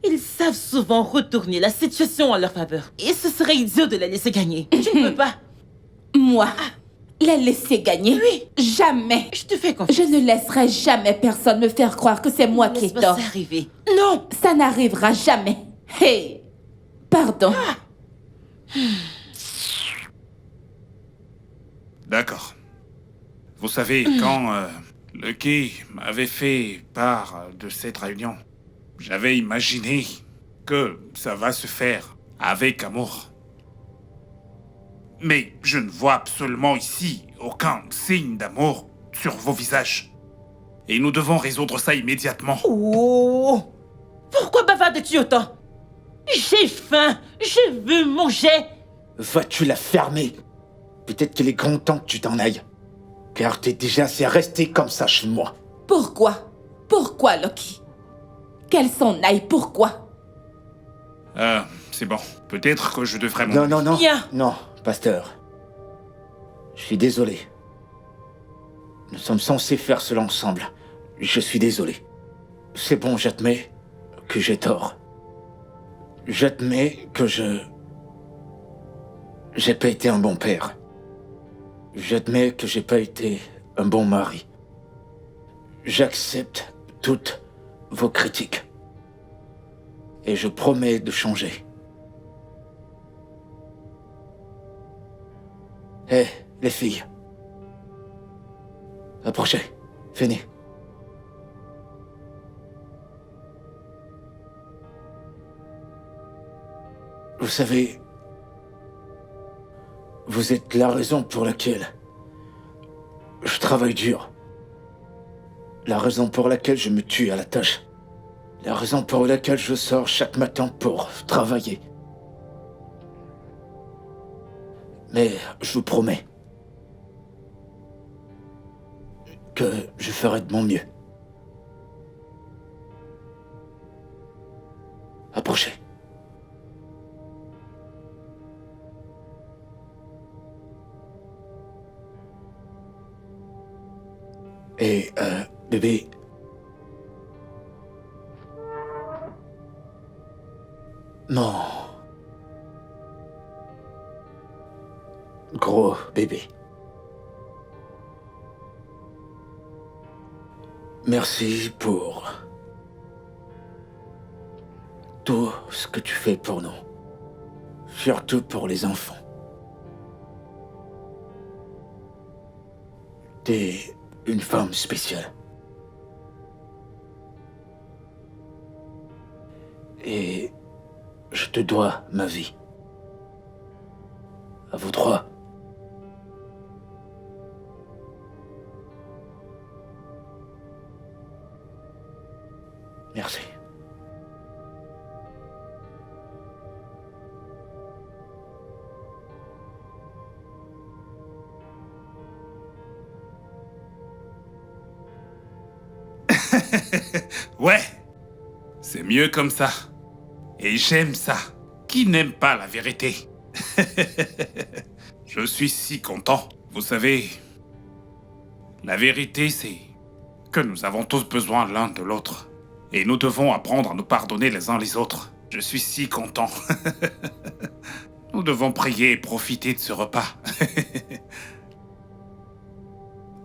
Ils savent souvent retourner la situation à leur faveur. Et ce serait idiot de la laisser gagner. Tu ne peux pas. Moi, la laisser gagner? Oui. Jamais. Je te fais confiance. Je ne laisserai jamais personne me faire croire que c'est moi qui ai Laisse-moi tort. ça arriver. Non. Ça n'arrivera jamais. Hey, pardon. D'accord. Vous savez, quand Lucky m'avait fait part de cette réunion, j'avais imaginé que ça va se faire avec amour. Mais je ne vois absolument ici aucun signe d'amour sur vos visages. Et nous devons résoudre ça immédiatement. Oh! Pourquoi bavardes-tu autant? J'ai faim. Je veux manger. Vas-tu la fermer? Peut-être qu'il est grand temps que tu t'en ailles. Car t'es déjà assez resté comme ça chez moi. Pourquoi? Pourquoi, Lucky? Qu'elle s'en aille, pourquoi? C'est bon. Peut-être que je devrais Non, non, non. Viens. Non, pasteur. Je suis désolé. Nous sommes censés faire cela ensemble. Je suis désolé. C'est bon, j'admets que j'ai tort. J'admets que j'ai pas été un bon père. J'admets que j'ai pas été un bon mari. j'accepte toutes vos critiques. Et je promets de changer. Hé, les filles. Approchez. Venez. Vous savez, vous êtes la raison pour laquelle je travaille dur. La raison pour laquelle je me tue à la tâche. La raison pour laquelle je sors chaque matin pour travailler. Mais je vous promets que je ferai de mon mieux. Approchez. Et, bébé... Non. Gros bébé. Merci pour tout ce que tu fais pour nous. Surtout pour les enfants. T'es une femme spéciale. Et je te dois ma vie. À vous trois. Merci. Ouais, c'est mieux comme ça. Et j'aime ça. Qui n'aime pas la vérité? Je suis si content. Vous savez, la vérité, c'est que nous avons tous besoin l'un de l'autre. Et nous devons apprendre à nous pardonner les uns les autres. Je suis si content. Nous devons prier et profiter de ce repas.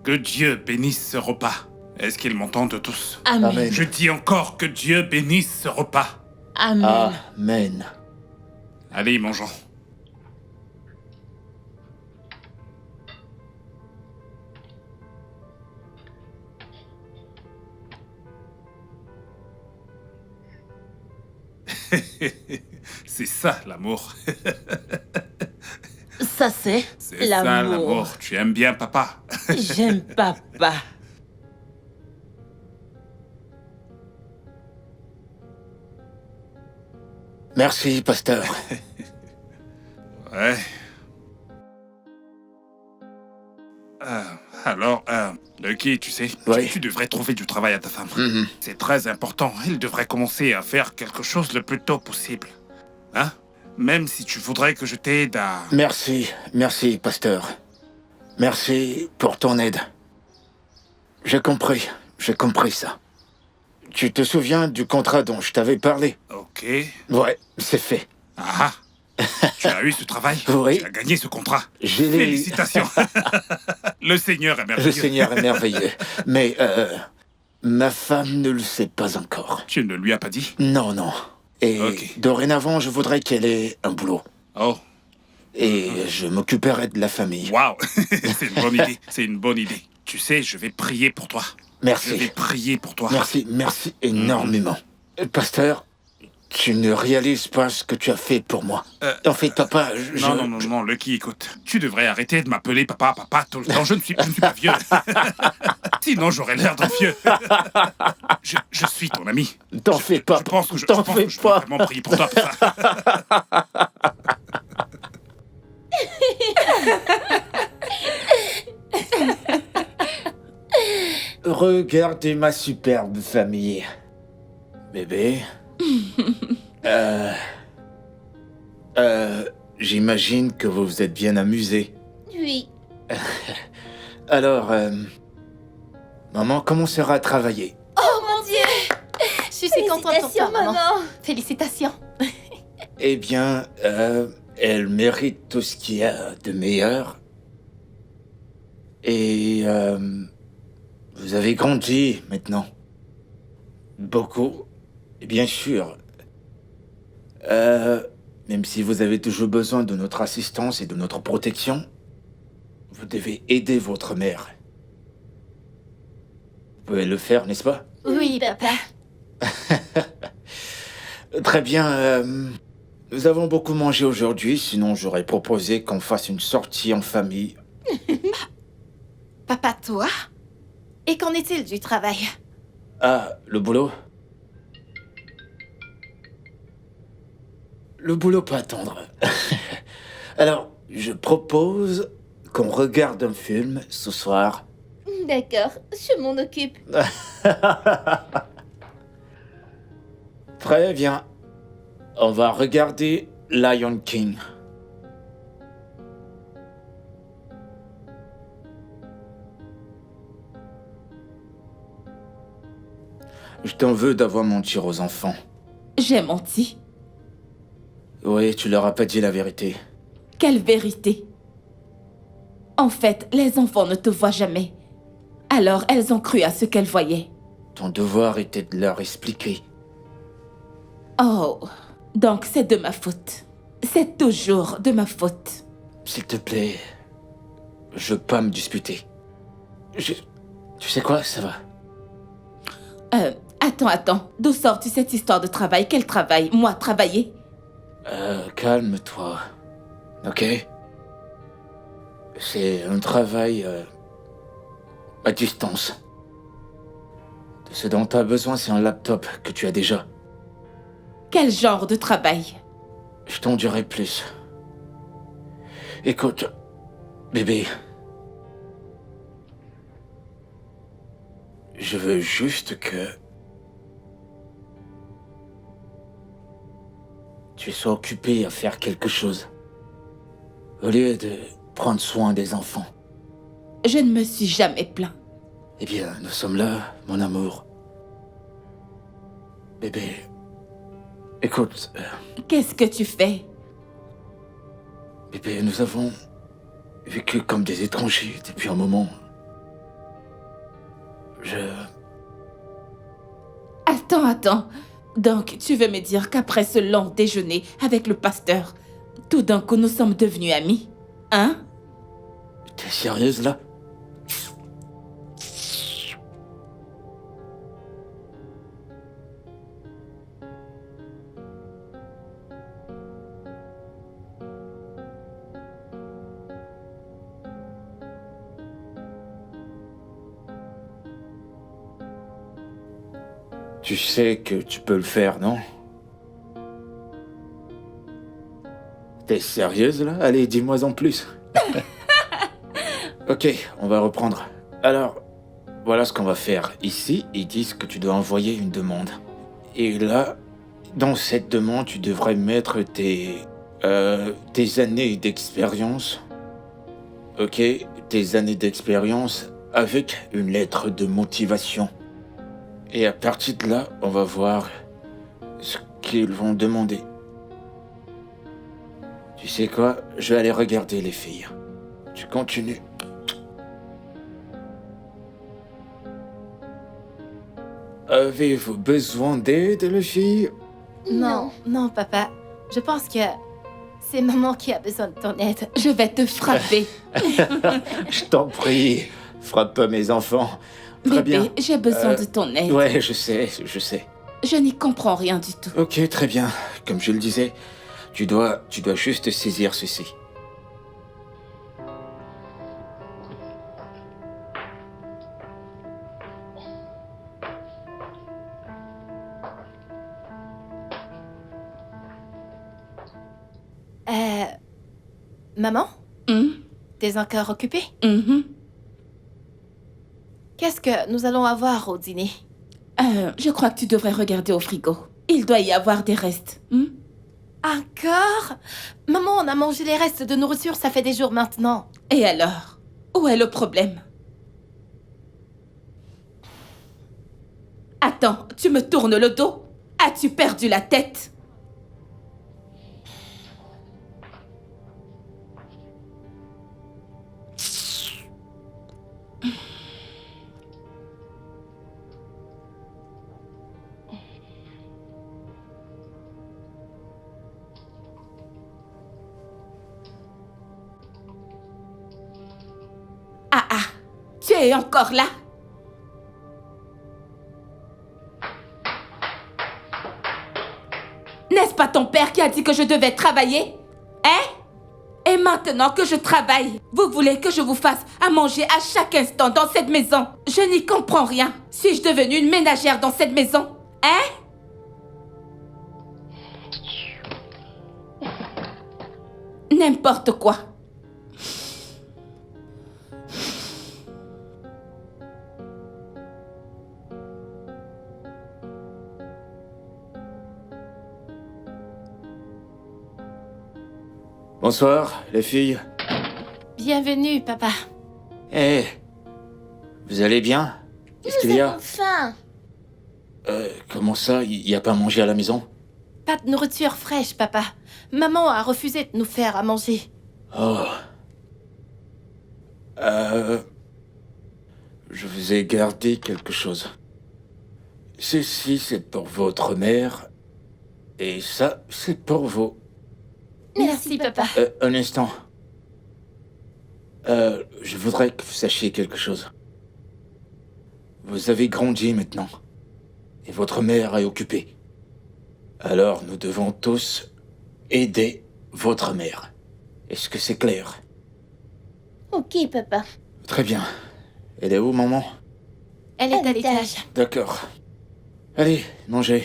Que Dieu bénisse ce repas. Est-ce qu'ils m'entendent tous? Amen. Amen. Je dis encore que Dieu bénisse ce repas. Amen. Amen. Allez, mangeons. C'est ça, l'amour. Ça, c'est C'est ça, l'amour. Tu aimes bien papa? J'aime papa. Merci, pasteur. Ouais. Alors, Lucky, tu sais, Oui. tu devrais trouver du travail à ta femme. Mhm. C'est très important. Elle devrait commencer à faire quelque chose le plus tôt possible. Hein? Même si tu voudrais que je t'aide à... Merci, pasteur. Merci pour ton aide. J'ai compris ça. Tu te souviens du contrat dont je t'avais parlé? Ok. Ouais, c'est fait. Ah, tu as eu ce travail? Oui. Tu as gagné ce contrat? Je l'ai eu. Félicitations. Le Seigneur est merveilleux. Le Seigneur est merveilleux. Mais, ma femme ne le sait pas encore. Tu ne lui as pas dit? Non. Et Ok. dorénavant, je voudrais qu'elle ait un boulot. Oh, Et je m'occuperai de la famille. waouh. C'est une bonne idée. C'est une bonne idée. Tu sais, je vais prier pour toi. Je vais Merci. prier pour toi. Merci énormément. Pasteur, tu ne réalises pas ce que tu as fait pour moi. En fait, papa, Non, Lucky, écoute. Tu devrais arrêter de m'appeler papa tout le temps. Je ne suis pas vieux. Sinon, j'aurais l'air d'un vieux. Je suis ton ami. T'en fais pas. Je pense que je T'en peux fais pas. vraiment prier pour toi pour ça. Regardez ma superbe famille. Bébé. J'imagine que vous vous êtes bien amusés. Oui. Alors, maman commencera à travailler. Oh mon Dieu! Je suis si contente pour toi, Félicitations, maman. maman. Félicitations. Eh bien, elle mérite tout ce qu'il y a de meilleur. Et Vous avez grandi maintenant. Beaucoup. Et bien sûr. Même si vous avez toujours besoin de notre assistance et de notre protection, vous devez aider votre mère. Vous pouvez le faire, n'est-ce pas? Oui, papa. Très bien. Nous avons beaucoup mangé aujourd'hui, sinon j'aurais proposé qu'on fasse une sortie en famille. Papa, toi? Et qu'en est-il du travail? Ah, le boulot? Le boulot peut attendre. Alors, je propose qu'on regarde un film ce soir. D'accord, je m'en occupe. Très bien. On va regarder Lion King. Je t'en veux d'avoir menti aux enfants. J'ai menti. Oui, tu leur as pas dit la vérité. Quelle vérité? En fait, les enfants ne te voient jamais. Alors, elles ont cru à ce qu'elles voyaient. Ton devoir était de leur expliquer. Oh, donc c'est de ma faute. C'est toujours de ma faute. S'il te plaît, je veux pas me disputer. Tu sais quoi, ça va. Attends. D'où sort-tu cette histoire de travail? Quel travail? Moi, travailler? Calme-toi. Ok? C'est un travail à distance. Ce dont tu as besoin, c'est un laptop que tu as déjà. Quel genre de travail? Je t'en dirai plus. Écoute, bébé. Je veux juste que tu sois occupé à faire quelque chose. Au lieu de prendre soin des enfants. Je ne me suis jamais plaint. Eh bien, nous sommes là, mon amour. Bébé, écoute... Qu'est-ce que tu fais? Bébé, nous avons vécu comme des étrangers depuis un moment. Attends. Donc, tu veux me dire qu'après ce long déjeuner avec le pasteur, tout d'un coup nous sommes devenus amis? Hein? T'es sérieuse là? Tu sais que tu peux le faire, non? T'es sérieuse là? Allez, dis-moi en plus. Ok, on va reprendre. Alors, voilà ce qu'on va faire. Ici, ils disent que tu dois envoyer une demande. Et là, dans cette demande, tu devrais mettre tes années d'expérience. Ok, tes années d'expérience avec une lettre de motivation. Et à partir de là, on va voir ce qu'ils vont demander. Tu sais quoi? Je vais aller regarder les filles. Tu continues. Avez-vous besoin d'aide, les filles? Non, papa. Je pense que c'est maman qui a besoin de ton aide. Je vais te frapper. Je t'en prie, frappe pas mes enfants. Très Bébé, bien. j'ai besoin de ton aide. Ouais, je sais. Je n'y comprends rien du tout. Ok, très bien. Comme je le disais, tu dois juste saisir ceci. Maman? Hum? T'es encore occupée? Mhm. Qu'est-ce que nous allons avoir au dîner? Je crois que tu devrais regarder au frigo. Il doit y avoir des restes. Encore? Maman, on a mangé les restes de nourriture, ça fait des jours maintenant. Et alors? Où est le problème? Attends, tu me tournes le dos? As-tu perdu la tête? Tu es encore là? N'est-ce pas ton père qui a dit que je devais travailler? Hein? Et maintenant que je travaille, vous voulez que je vous fasse à manger à chaque instant dans cette maison? Je n'y comprends rien. Suis-je devenue une ménagère dans cette maison? Hein? N'importe quoi. Bonsoir, les filles. Bienvenue, papa. Eh, vous allez bien? Qu'est-ce qu'il y a? Enfin, Comment ça, il n'y a pas à manger à la maison? Pas de nourriture fraîche, papa. Maman a refusé de nous faire à manger. Oh. Je vous ai gardé quelque chose. Ceci, c'est pour votre mère. Et ça, c'est pour vous. Merci, papa. Un instant. Je voudrais que vous sachiez quelque chose. Vous avez grandi maintenant. Et votre mère est occupée. Alors, nous devons tous aider votre mère. Est-ce que c'est clair? ok, papa. Très bien. Elle est où, maman? Elle est à l'étage. D'accord. Allez, mangez.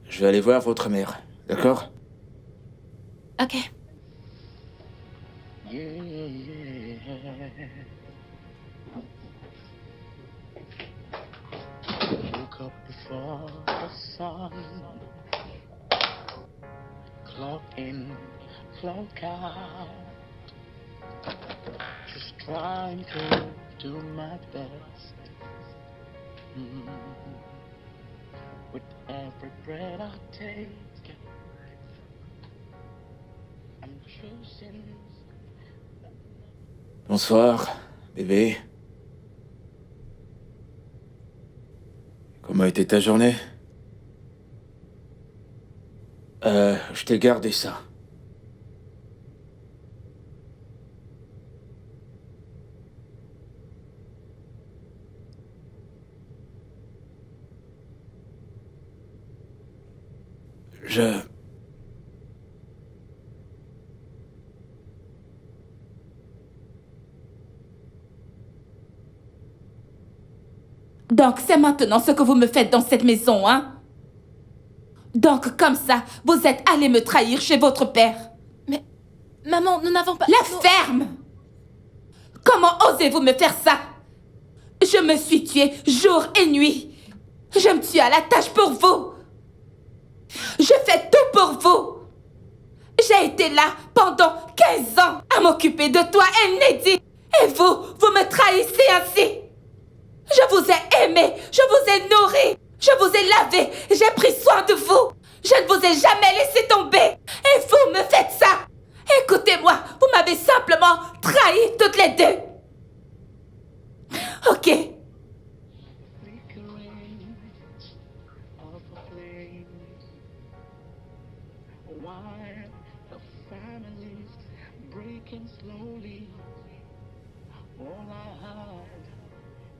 Je vais aller voir votre mère. D'accord? Ok. Woke up before the sun. Clock in, clock out. Just trying to do my best. With every breath I take, I'm choosing. Bonsoir, bébé. Comment a été ta journée? Je t'ai gardé ça. Donc c'est maintenant ce que vous me faites dans cette maison, hein? Donc comme ça, vous êtes allé me trahir chez votre père. Mais, maman, nous n'avons pas... La ferme! Comment osez-vous me faire ça? Je me suis tuée jour et nuit. Je me tue à la tâche pour vous. Je fais tout pour vous. J'ai été là pendant 15 ans à m'occuper de toi et Neddy. Et vous me trahissez ainsi. Je vous ai aimé, je vous ai nourri, je vous ai lavé, j'ai pris soin de vous. Je ne vous ai jamais laissé tomber. Et vous me faites ça. Écoutez-moi, vous m'avez simplement trahi toutes les deux. Ok. Flickering of a flame, while the family's breaking slowly. All I had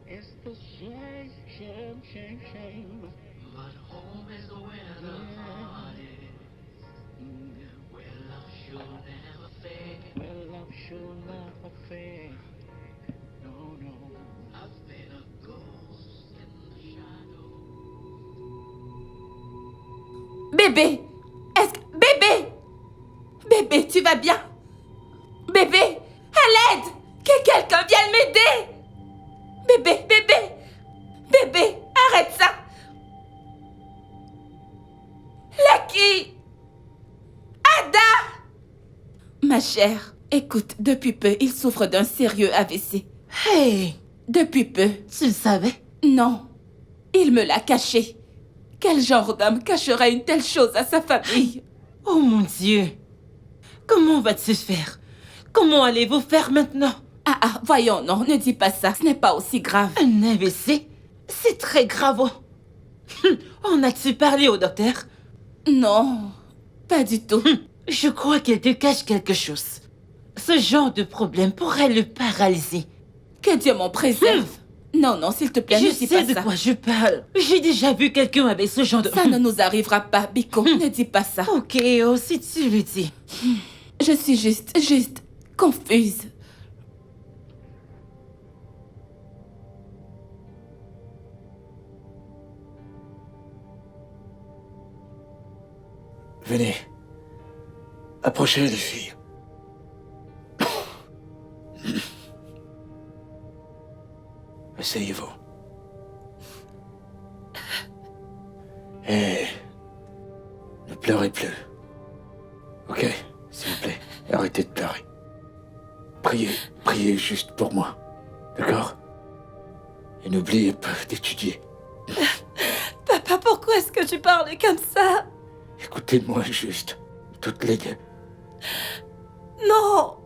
is the shame, shame, shame, shame. But home is where the heart is, where love should never fade. Well, love should never fade. No, no. I've been a ghost in the shadow. Bébé, Bébé! Bébé, tu vas bien? Bébé, à l'aide! Que quelqu'un vienne m'aider! Bébé, arrête ça! Lucky! Ada! Ma chère, écoute, depuis peu, il souffre d'un sérieux AVC. Hey, Depuis peu. tu le savais? Non, il me l'a caché. Quel genre d'homme cacherait une telle chose à sa famille? Oh mon Dieu! Comment va-t-il faire? Comment allez-vous faire maintenant? Ah, voyons, non, ne dis pas ça, ce n'est pas aussi grave. Un AVC? C'est très grave. En as-tu parlé au docteur? Non, pas du tout. Je crois qu'elle te cache quelque chose. Ce genre de problème pourrait le paralyser. Que Dieu m'en préserve. Non, non, s'il te plaît, ne Je dis sais pas de ça. quoi je parle. J'ai déjà vu quelqu'un avec ce genre de... Ça ne nous arrivera pas, Biko. Ne dis pas ça. Ok, oh, si tu le dis. Je suis juste confuse. Venez. Approchez, les filles. Asseyez-vous. Et ne pleurez plus. Ok, s'il vous plaît, arrêtez de pleurer. Priez juste pour moi. D'accord? Et n'oubliez pas d'étudier. Papa, pourquoi est-ce que tu parles comme ça? Écoutez-moi juste, toutes les deux. Non!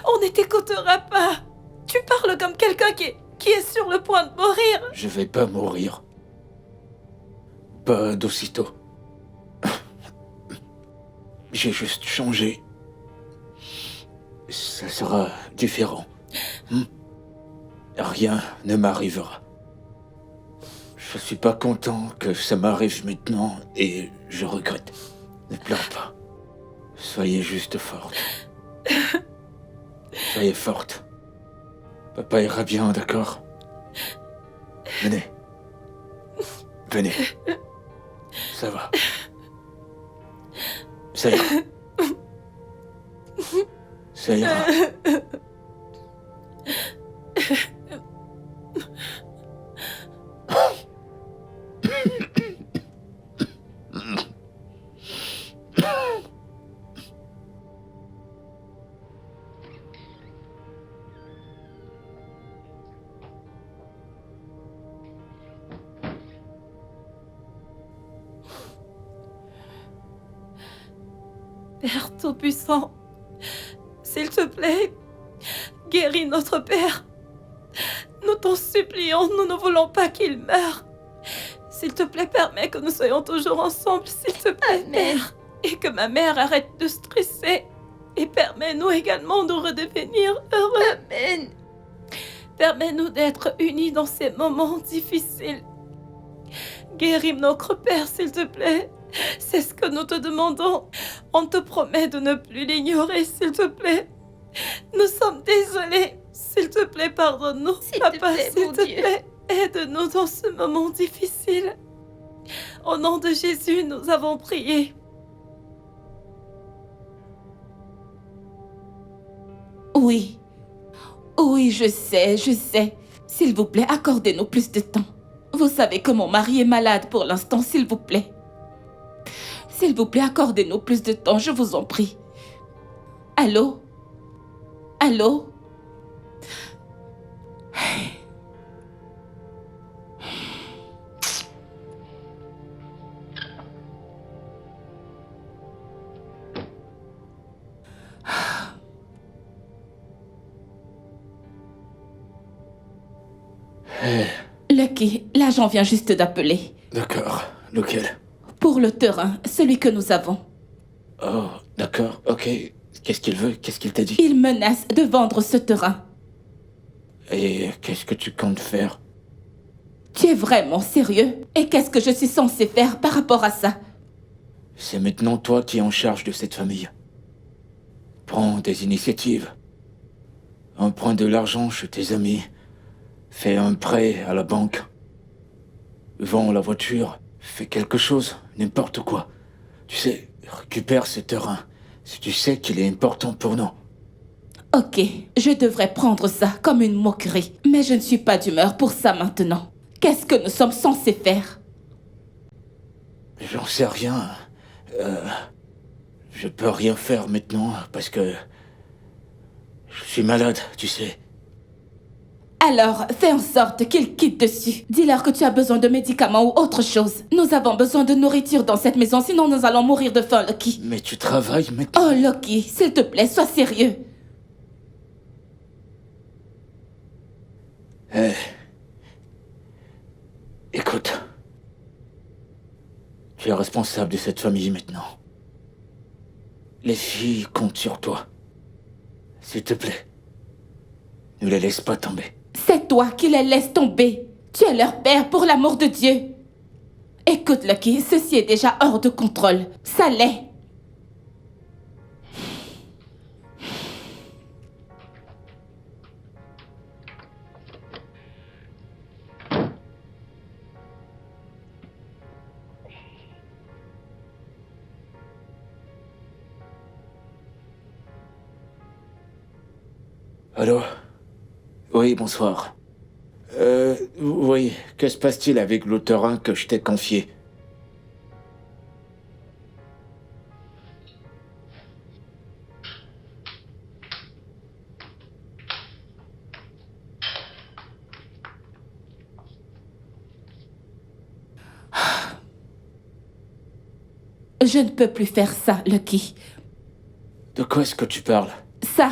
On ne t'écoutera pas. Tu parles comme quelqu'un qui est sur le point de mourir. Je vais pas mourir. Pas d'aussitôt. J'ai juste changé. Ça sera différent. Rien ne m'arrivera. Je suis pas content que ça m'arrive maintenant et je regrette. Ne pleure pas. Soyez juste forte. Soyez forte. Papa ira bien, d'accord? Venez. Venez. Ça va. Ça ira. Ça ira. Père Tout-Puissant, s'il te plaît, guéris notre Père. Nous t'en supplions, nous ne voulons pas qu'il meure. S'il te plaît, permets que nous soyons toujours ensemble, s'il te plaît, Père. Et que ma mère arrête de stresser. Et permets-nous également de redevenir heureux. Amen. Permets-nous d'être unis dans ces moments difficiles. Guéris notre Père, s'il te plaît. C'est ce que nous te demandons. On te promet de ne plus l'ignorer, s'il te plaît. Nous sommes désolés. S'il te plaît, pardonne-nous. Papa, s'il te plaît, aide-nous dans ce moment difficile. Au nom de Jésus, nous avons prié. Oui. Oui, je sais. S'il vous plaît, accordez-nous plus de temps. Vous savez que mon mari est malade pour l'instant, s'il vous plaît. S'il vous plaît, accordez-nous plus de temps, je vous en prie. Allô? Allô? Lucky, l'agent vient juste d'appeler. D'accord. Lequel? Pour le terrain, celui que nous avons. Oh, d'accord, ok. Qu'est-ce qu'il veut? Qu'est-ce qu'il t'a dit? Il menace de vendre ce terrain. Et qu'est-ce que tu comptes faire? Tu es vraiment sérieux? Et qu'est-ce que je suis censée faire par rapport à ça? C'est maintenant toi qui es en charge de cette famille. Prends des initiatives. Emprunte de l'argent chez tes amis. Fais un prêt à la banque. Vends la voiture. Fais quelque chose, n'importe quoi. Tu sais, récupère ce terrain. Si tu sais qu'il est important pour nous. Ok, je devrais prendre ça comme une moquerie. Mais je ne suis pas d'humeur pour ça maintenant. Qu'est-ce que nous sommes censés faire? J'en sais rien. Je peux rien faire maintenant parce que... je suis malade, tu sais. Alors, fais en sorte qu'ils quittent dessus. Dis-leur que tu as besoin de médicaments ou autre chose. Nous avons besoin de nourriture dans cette maison, sinon nous allons mourir de faim, Lucky. Mais tu travailles maintenant. Oh, Lucky, s'il te plaît, sois sérieux. Écoute. Tu es responsable de cette famille maintenant. Les filles comptent sur toi. S'il te plaît. Ne les laisse pas tomber. C'est toi qui les laisses tomber. Tu es leur père, pour l'amour de Dieu. Écoute, Lucky, ceci est déjà hors de contrôle. Ça l'est. Allô? Oui, bonsoir. Oui, que se passe-t-il avec le terrain que je t'ai confié? Je ne peux plus faire ça, Lucky. De quoi est-ce que tu parles? Ça.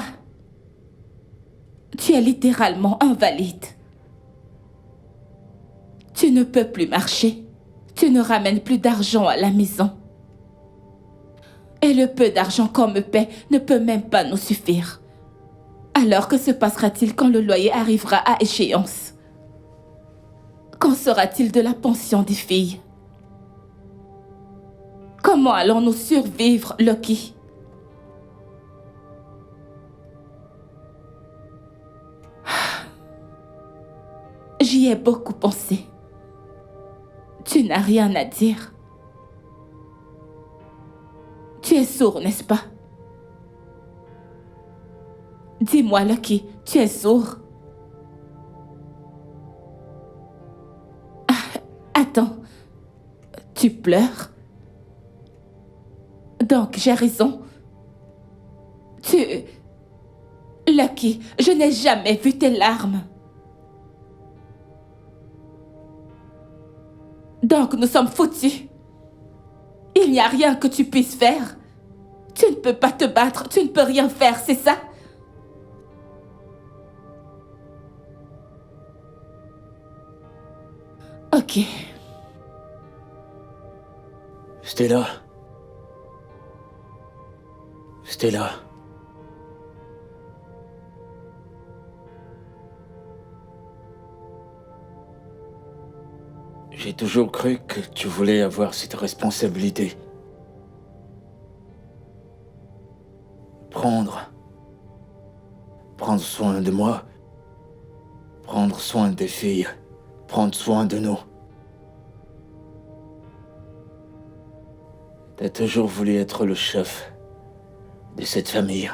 Tu es littéralement invalide. Tu ne peux plus marcher. Tu ne ramènes plus d'argent à la maison. Et le peu d'argent qu'on me paie ne peut même pas nous suffire. Alors que se passera-t-il quand le loyer arrivera à échéance? Qu'en sera-t-il de la pension des filles? Comment allons-nous survivre, Lucky? J'y ai beaucoup pensé. Tu n'as rien à dire. Tu es sourd, n'est-ce pas? Dis-moi, Lucky, tu es sourd? Attends, tu pleures? Donc, j'ai raison. Lucky, je n'ai jamais vu tes larmes. Donc, nous sommes foutus. Il n'y a rien que tu puisses faire. Tu ne peux pas te battre, tu ne peux rien faire, c'est ça? Ok. Stella. Stella. J'ai toujours cru que tu voulais avoir cette responsabilité. Prendre soin de moi. Prendre soin des filles. Prendre soin de nous. T'as toujours voulu être le chef de cette famille.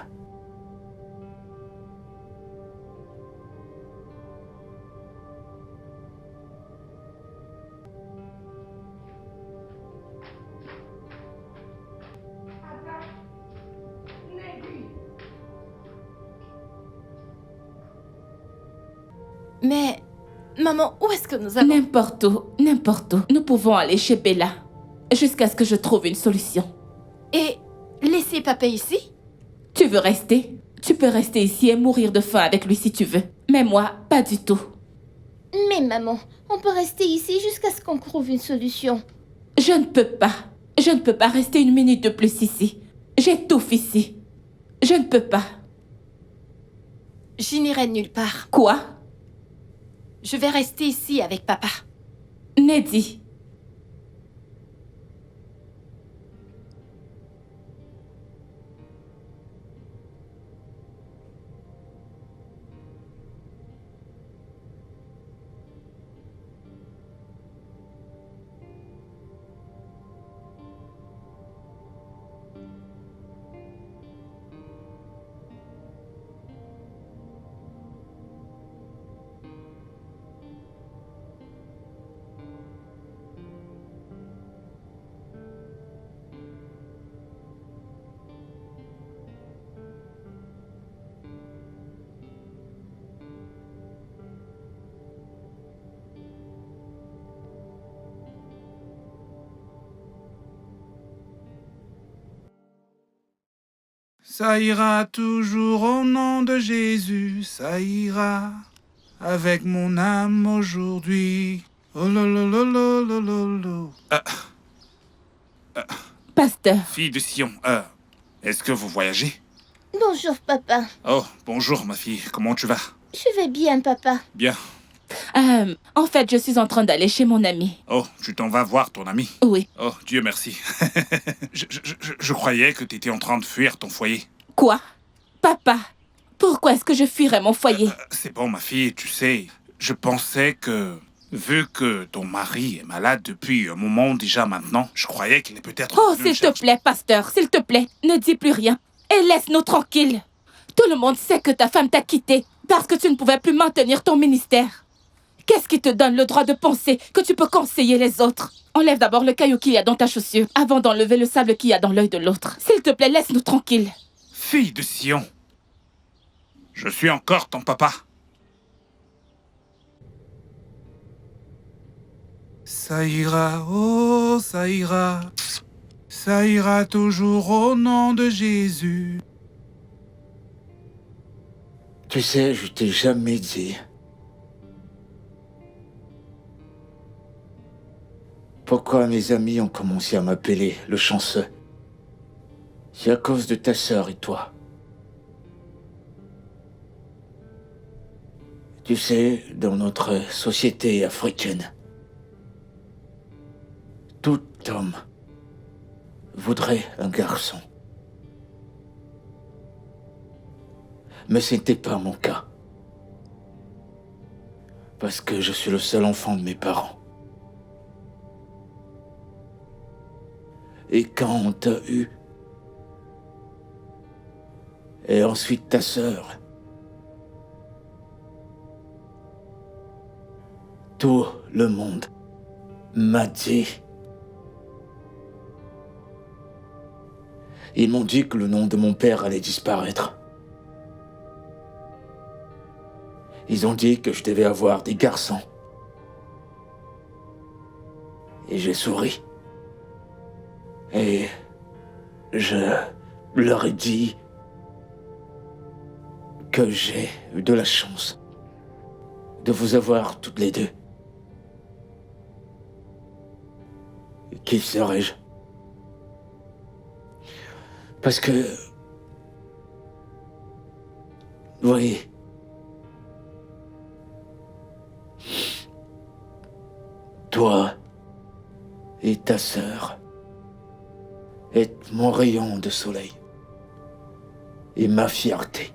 Mais, maman, où est-ce que nous allons? N'importe où, n'importe où. Nous pouvons aller chez Bella, jusqu'à ce que je trouve une solution. Et laisser papa ici? Tu veux rester? Tu peux rester ici et mourir de faim avec lui si tu veux. Mais moi, pas du tout. Mais maman, on peut rester ici jusqu'à ce qu'on trouve une solution. Je ne peux pas. Je ne peux pas rester une minute de plus ici. J'étouffe ici. Je ne peux pas. Je n'irai nulle part. Quoi? Je vais rester ici avec papa. Neddy. Ça ira toujours au nom de Jésus, ça ira avec mon âme aujourd'hui. Oh lololololololo. Pasteur. Fille de Sion, est-ce que vous voyagez? Bonjour, papa. Oh, bonjour ma fille, comment tu vas? Je vais bien, papa. Bien. En fait, je suis en train d'aller chez mon ami. Oh, tu t'en vas voir ton ami? Oui. Oh, Dieu merci. je croyais que tu étais en train de fuir ton foyer. Quoi? Papa, pourquoi est-ce que je fuirais mon foyer? C'est bon, ma fille, tu sais, je pensais que... Vu que ton mari est malade depuis un moment déjà maintenant, je croyais qu'il est peut-être... Oh, s'il te plaît, pasteur, s'il te plaît, ne dis plus rien. Et laisse-nous tranquilles. Tout le monde sait que ta femme t'a quitté parce que tu ne pouvais plus maintenir ton ministère. Qu'est-ce qui te donne le droit de penser que tu peux conseiller les autres? Enlève d'abord le caillou qu'il y a dans ta chaussure avant d'enlever le sable qu'il y a dans l'œil de l'autre. S'il te plaît, laisse-nous tranquilles. Fille de Sion, je suis encore ton papa. Ça ira, oh, ça ira. Ça ira toujours au nom de Jésus. Tu sais, je t'ai jamais dit. Pourquoi mes amis ont commencé à m'appeler le chanceux? C'est à cause de ta sœur et toi. Tu sais, dans notre société africaine, tout homme voudrait un garçon. Mais ce n'était pas mon cas. Parce que je suis le seul enfant de mes parents. Et quand on t'a eu, et ensuite ta sœur, tout le monde m'a dit. Ils m'ont dit que le nom de mon père allait disparaître. Ils ont dit que je devais avoir des garçons. Et j'ai souri. Et je leur ai dit que j'ai eu de la chance de vous avoir toutes les deux. Qui serais-je? Parce que... Oui. Toi et ta sœur êtes mon rayon de soleil et ma fierté.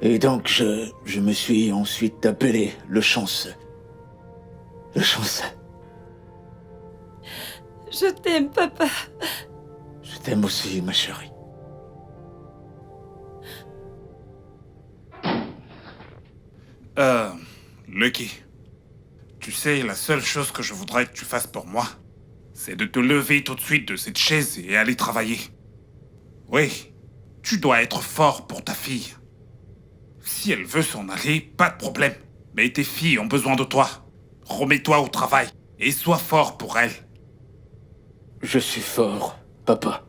Et donc je me suis ensuite appelé le chanceux. Le chanceux. Je t'aime, papa. Je t'aime aussi, ma chérie. Lucky, tu sais, la seule chose que je voudrais que tu fasses pour moi, c'est de te lever tout de suite de cette chaise et aller travailler. Oui, tu dois être fort pour ta fille. Si elle veut s'en aller, pas de problème. Mais tes filles ont besoin de toi. Remets-toi au travail et sois fort pour elles. Je suis fort, papa.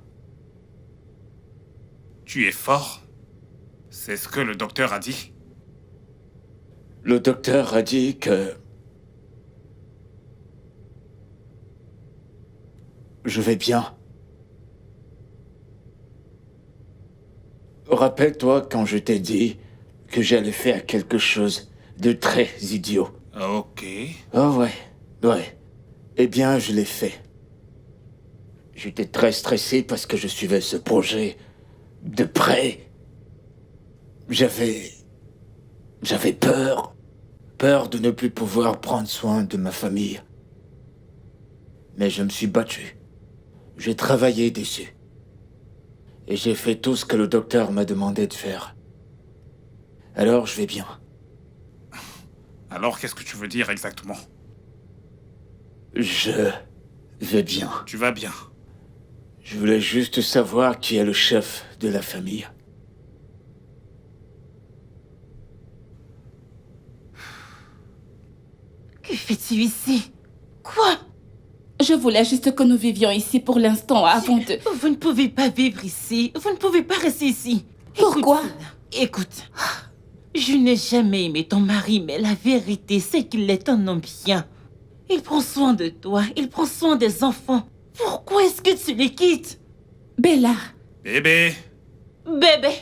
Tu es fort? C'est ce que le docteur a dit? Le docteur a dit que... je vais bien. Rappelle-toi quand je t'ai dit que j'allais faire quelque chose de très idiot. Ok. Oh ouais. Eh bien, je l'ai fait. J'étais très stressé parce que je suivais ce projet de près. J'avais peur. Peur de ne plus pouvoir prendre soin de ma famille. Mais je me suis battu. J'ai travaillé dessus. Et j'ai fait tout ce que le docteur m'a demandé de faire. Alors, je vais bien. Alors, qu'est-ce que tu veux dire exactement? Je vais bien. Tu vas bien. Je voulais juste savoir qui est le chef de la famille. Que fais-tu ici? Quoi? Je voulais juste que nous vivions ici pour l'instant avant de... Vous ne pouvez pas vivre ici. Vous ne pouvez pas rester ici. Pourquoi? Écoute. Je n'ai jamais aimé ton mari, mais la vérité, c'est qu'il est un homme bien. Il prend soin de toi. Il prend soin des enfants. Pourquoi est-ce que tu les quittes? Bella, Bébé, Bébé,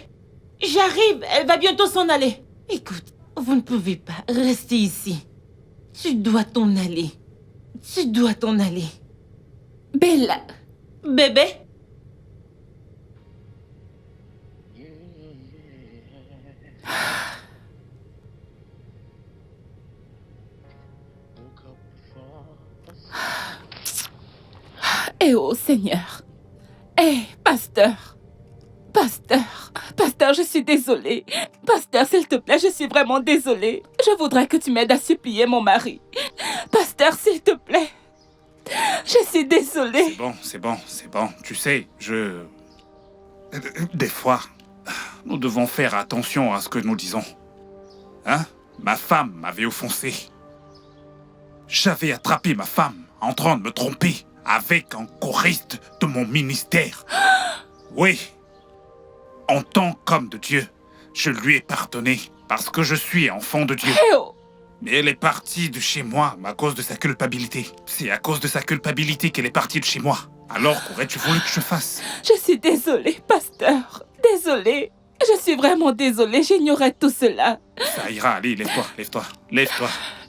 j'arrive, elle va bientôt s'en aller. Écoute, vous ne pouvez pas rester ici. Tu dois t'en aller. Tu dois t'en aller. Bella. Bébé? Eh oh Seigneur. Eh, pasteur. Pasteur, je suis désolée. Pasteur, s'il te plaît, je suis vraiment désolée. Je voudrais que tu m'aides à supplier mon mari. Pasteur, s'il te plaît. Je suis désolée. c'est bon. Tu sais, Des fois, nous devons faire attention à ce que nous disons. Hein? Ma femme m'avait offensé. J'avais attrapé ma femme en train de me tromper avec un choriste de mon ministère. Oui. En tant qu'homme de Dieu, je lui ai pardonné parce que je suis enfant de Dieu. Mais elle est partie de chez moi à cause de sa culpabilité. C'est à cause de sa culpabilité qu'elle est partie de chez moi. Alors qu'aurais-tu voulu que je fasse? Je suis désolée, pasteur. Désolée. Je suis vraiment désolée, j'ignorais tout cela. Ça ira, allez, lève-toi.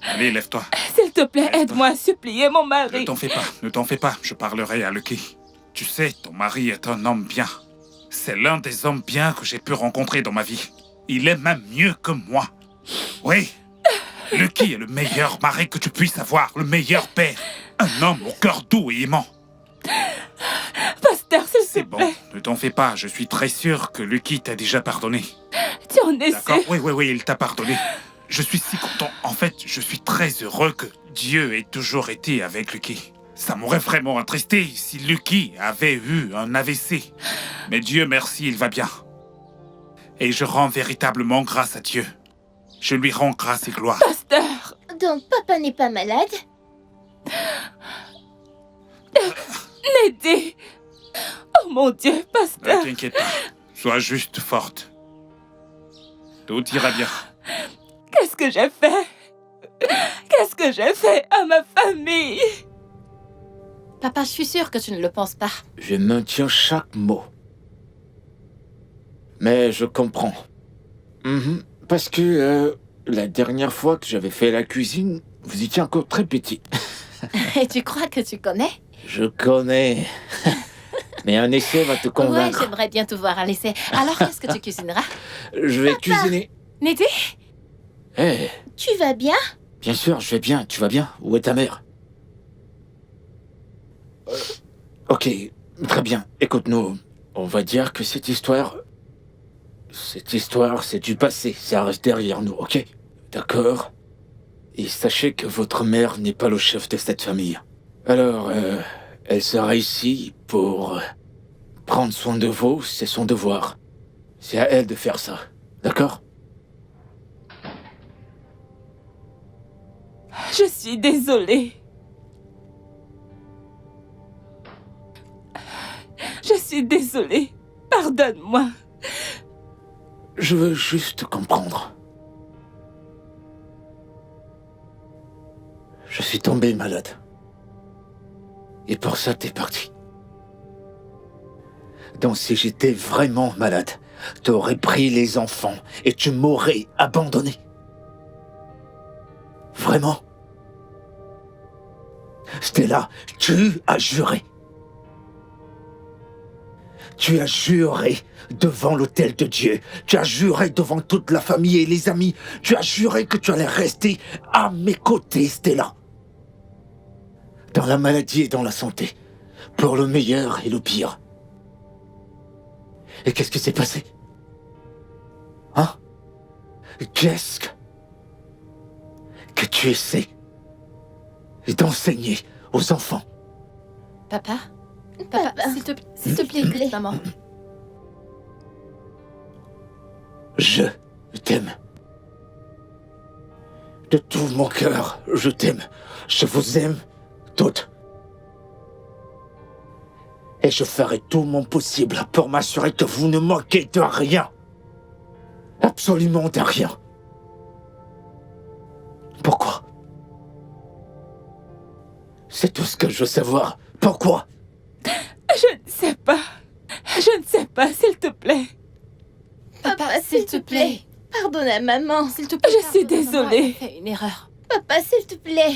Allez, lève-toi. S'il te plaît, aide-moi à supplier mon mari. Ne t'en fais pas, je parlerai à Lucky. Tu sais, ton mari est un homme bien. C'est l'un des hommes bien que j'ai pu rencontrer dans ma vie. Il est même mieux que moi. Oui, Lucky est le meilleur mari que tu puisses avoir, le meilleur père. Un homme au cœur doux et aimant. Pasteur, s'il te plaît. Bon, ne t'en fais pas, je suis très sûr que Lucky t'a déjà pardonné. Tu en es sûr? D'accord, oui, il t'a pardonné. Je suis si content. En fait, je suis très heureux que Dieu ait toujours été avec Lucky. Ça m'aurait vraiment attristé si Lucky avait eu un AVC. Mais Dieu merci, il va bien. Et je rends véritablement grâce à Dieu. Je lui rends grâce et gloire. Pasteur! Donc papa n'est pas malade? Neddy! Oh mon Dieu, pasteur! Ne t'inquiète pas, sois juste forte. Tout ira bien. Qu'est-ce que j'ai fait? Qu'est-ce que j'ai fait à ma famille? Papa, je suis sûre que tu ne le penses pas. Je maintiens chaque mot. Mais je comprends. Parce que la dernière fois que j'avais fait la cuisine, vous étiez encore très petit. Et tu crois que tu connais? Je connais. Mais un essai va te convaincre. Ouais, j'aimerais bien te voir à l'essai. Alors, qu'est-ce que tu cuisineras? Je vais cuisiner. Neddy? Eh, Tu vas bien? bien sûr, je vais bien. Tu vas bien? Où est ta mère? Ok, très bien. Écoute-nous. On va dire que cette histoire, c'est du passé. Ça reste derrière nous, ok? D'accord? Et sachez que votre mère n'est pas le chef de cette famille. Alors, elle sera ici pour prendre soin de vous, c'est son devoir. C'est à elle de faire ça, d'accord? Je suis désolée. Je suis désolée. Pardonne-moi. Je veux juste comprendre. Je suis tombé malade. Et pour ça, t'es parti. Donc si j'étais vraiment malade, t'aurais pris les enfants et tu m'aurais abandonné. Vraiment? Stella, tu as juré. Tu as juré devant l'autel de Dieu. Tu as juré devant toute la famille et les amis. Tu as juré que tu allais rester à mes côtés, Stella. Dans la maladie et dans la santé. Pour le meilleur et le pire. Et qu'est-ce qui s'est passé? Hein? Qu'est-ce que tu essaies d'enseigner aux enfants? Papa, s'il te plaît, maman. Je t'aime. De tout mon cœur, je t'aime. Je vous aime toutes. Et je ferai tout mon possible pour m'assurer que vous ne manquez de rien. Absolument de rien. Pourquoi? C'est tout ce que je veux savoir. Pourquoi? Je ne sais pas. Papa, s'il te plaît. Papa, s'il te plaît. Pardonne à maman. S'il te plaît. Je suis pardonne-moi, désolée. j'ai fait une erreur. Papa, s'il te plaît.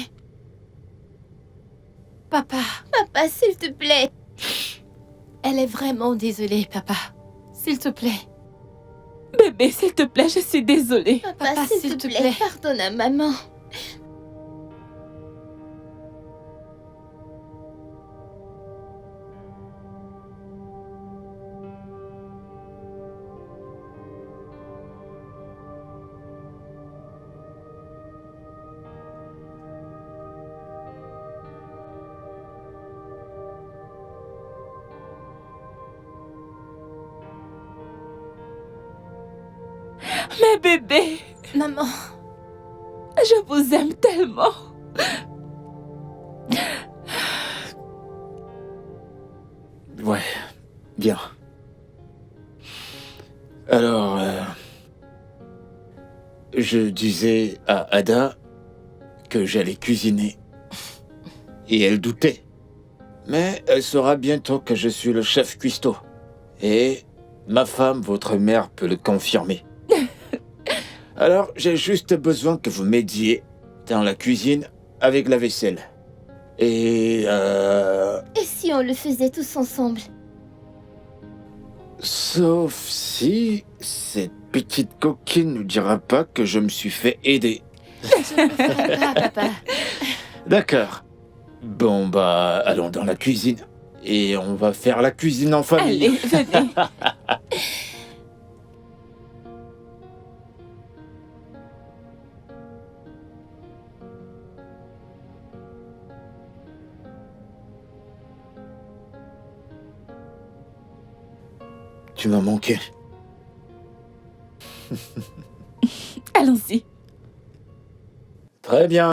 Papa, Papa, s'il te plaît. elle est vraiment désolée, papa. S'il te plaît. Bébé, s'il te plaît, je suis désolée. Papa, s'il te plaît. Pardonne à maman. Mais bébé, Maman, je vous aime tellement. Ouais, bien. Alors, je disais à Ada que j'allais cuisiner. Et elle doutait. Mais elle saura bientôt que je suis le chef cuistot. Et ma femme, votre mère, peut le confirmer. Alors, j'ai juste besoin que vous m'aidiez dans la cuisine avec la vaisselle. Et Et si on le faisait tous ensemble? sauf si cette petite coquine ne dira pas que je me suis fait aider. je ne le ferai pas, papa. D'accord. Bon, bah, allons dans la cuisine. Et on va faire la cuisine en famille. Allez, venez. Tu m'as manqué. Allons-y. Très bien.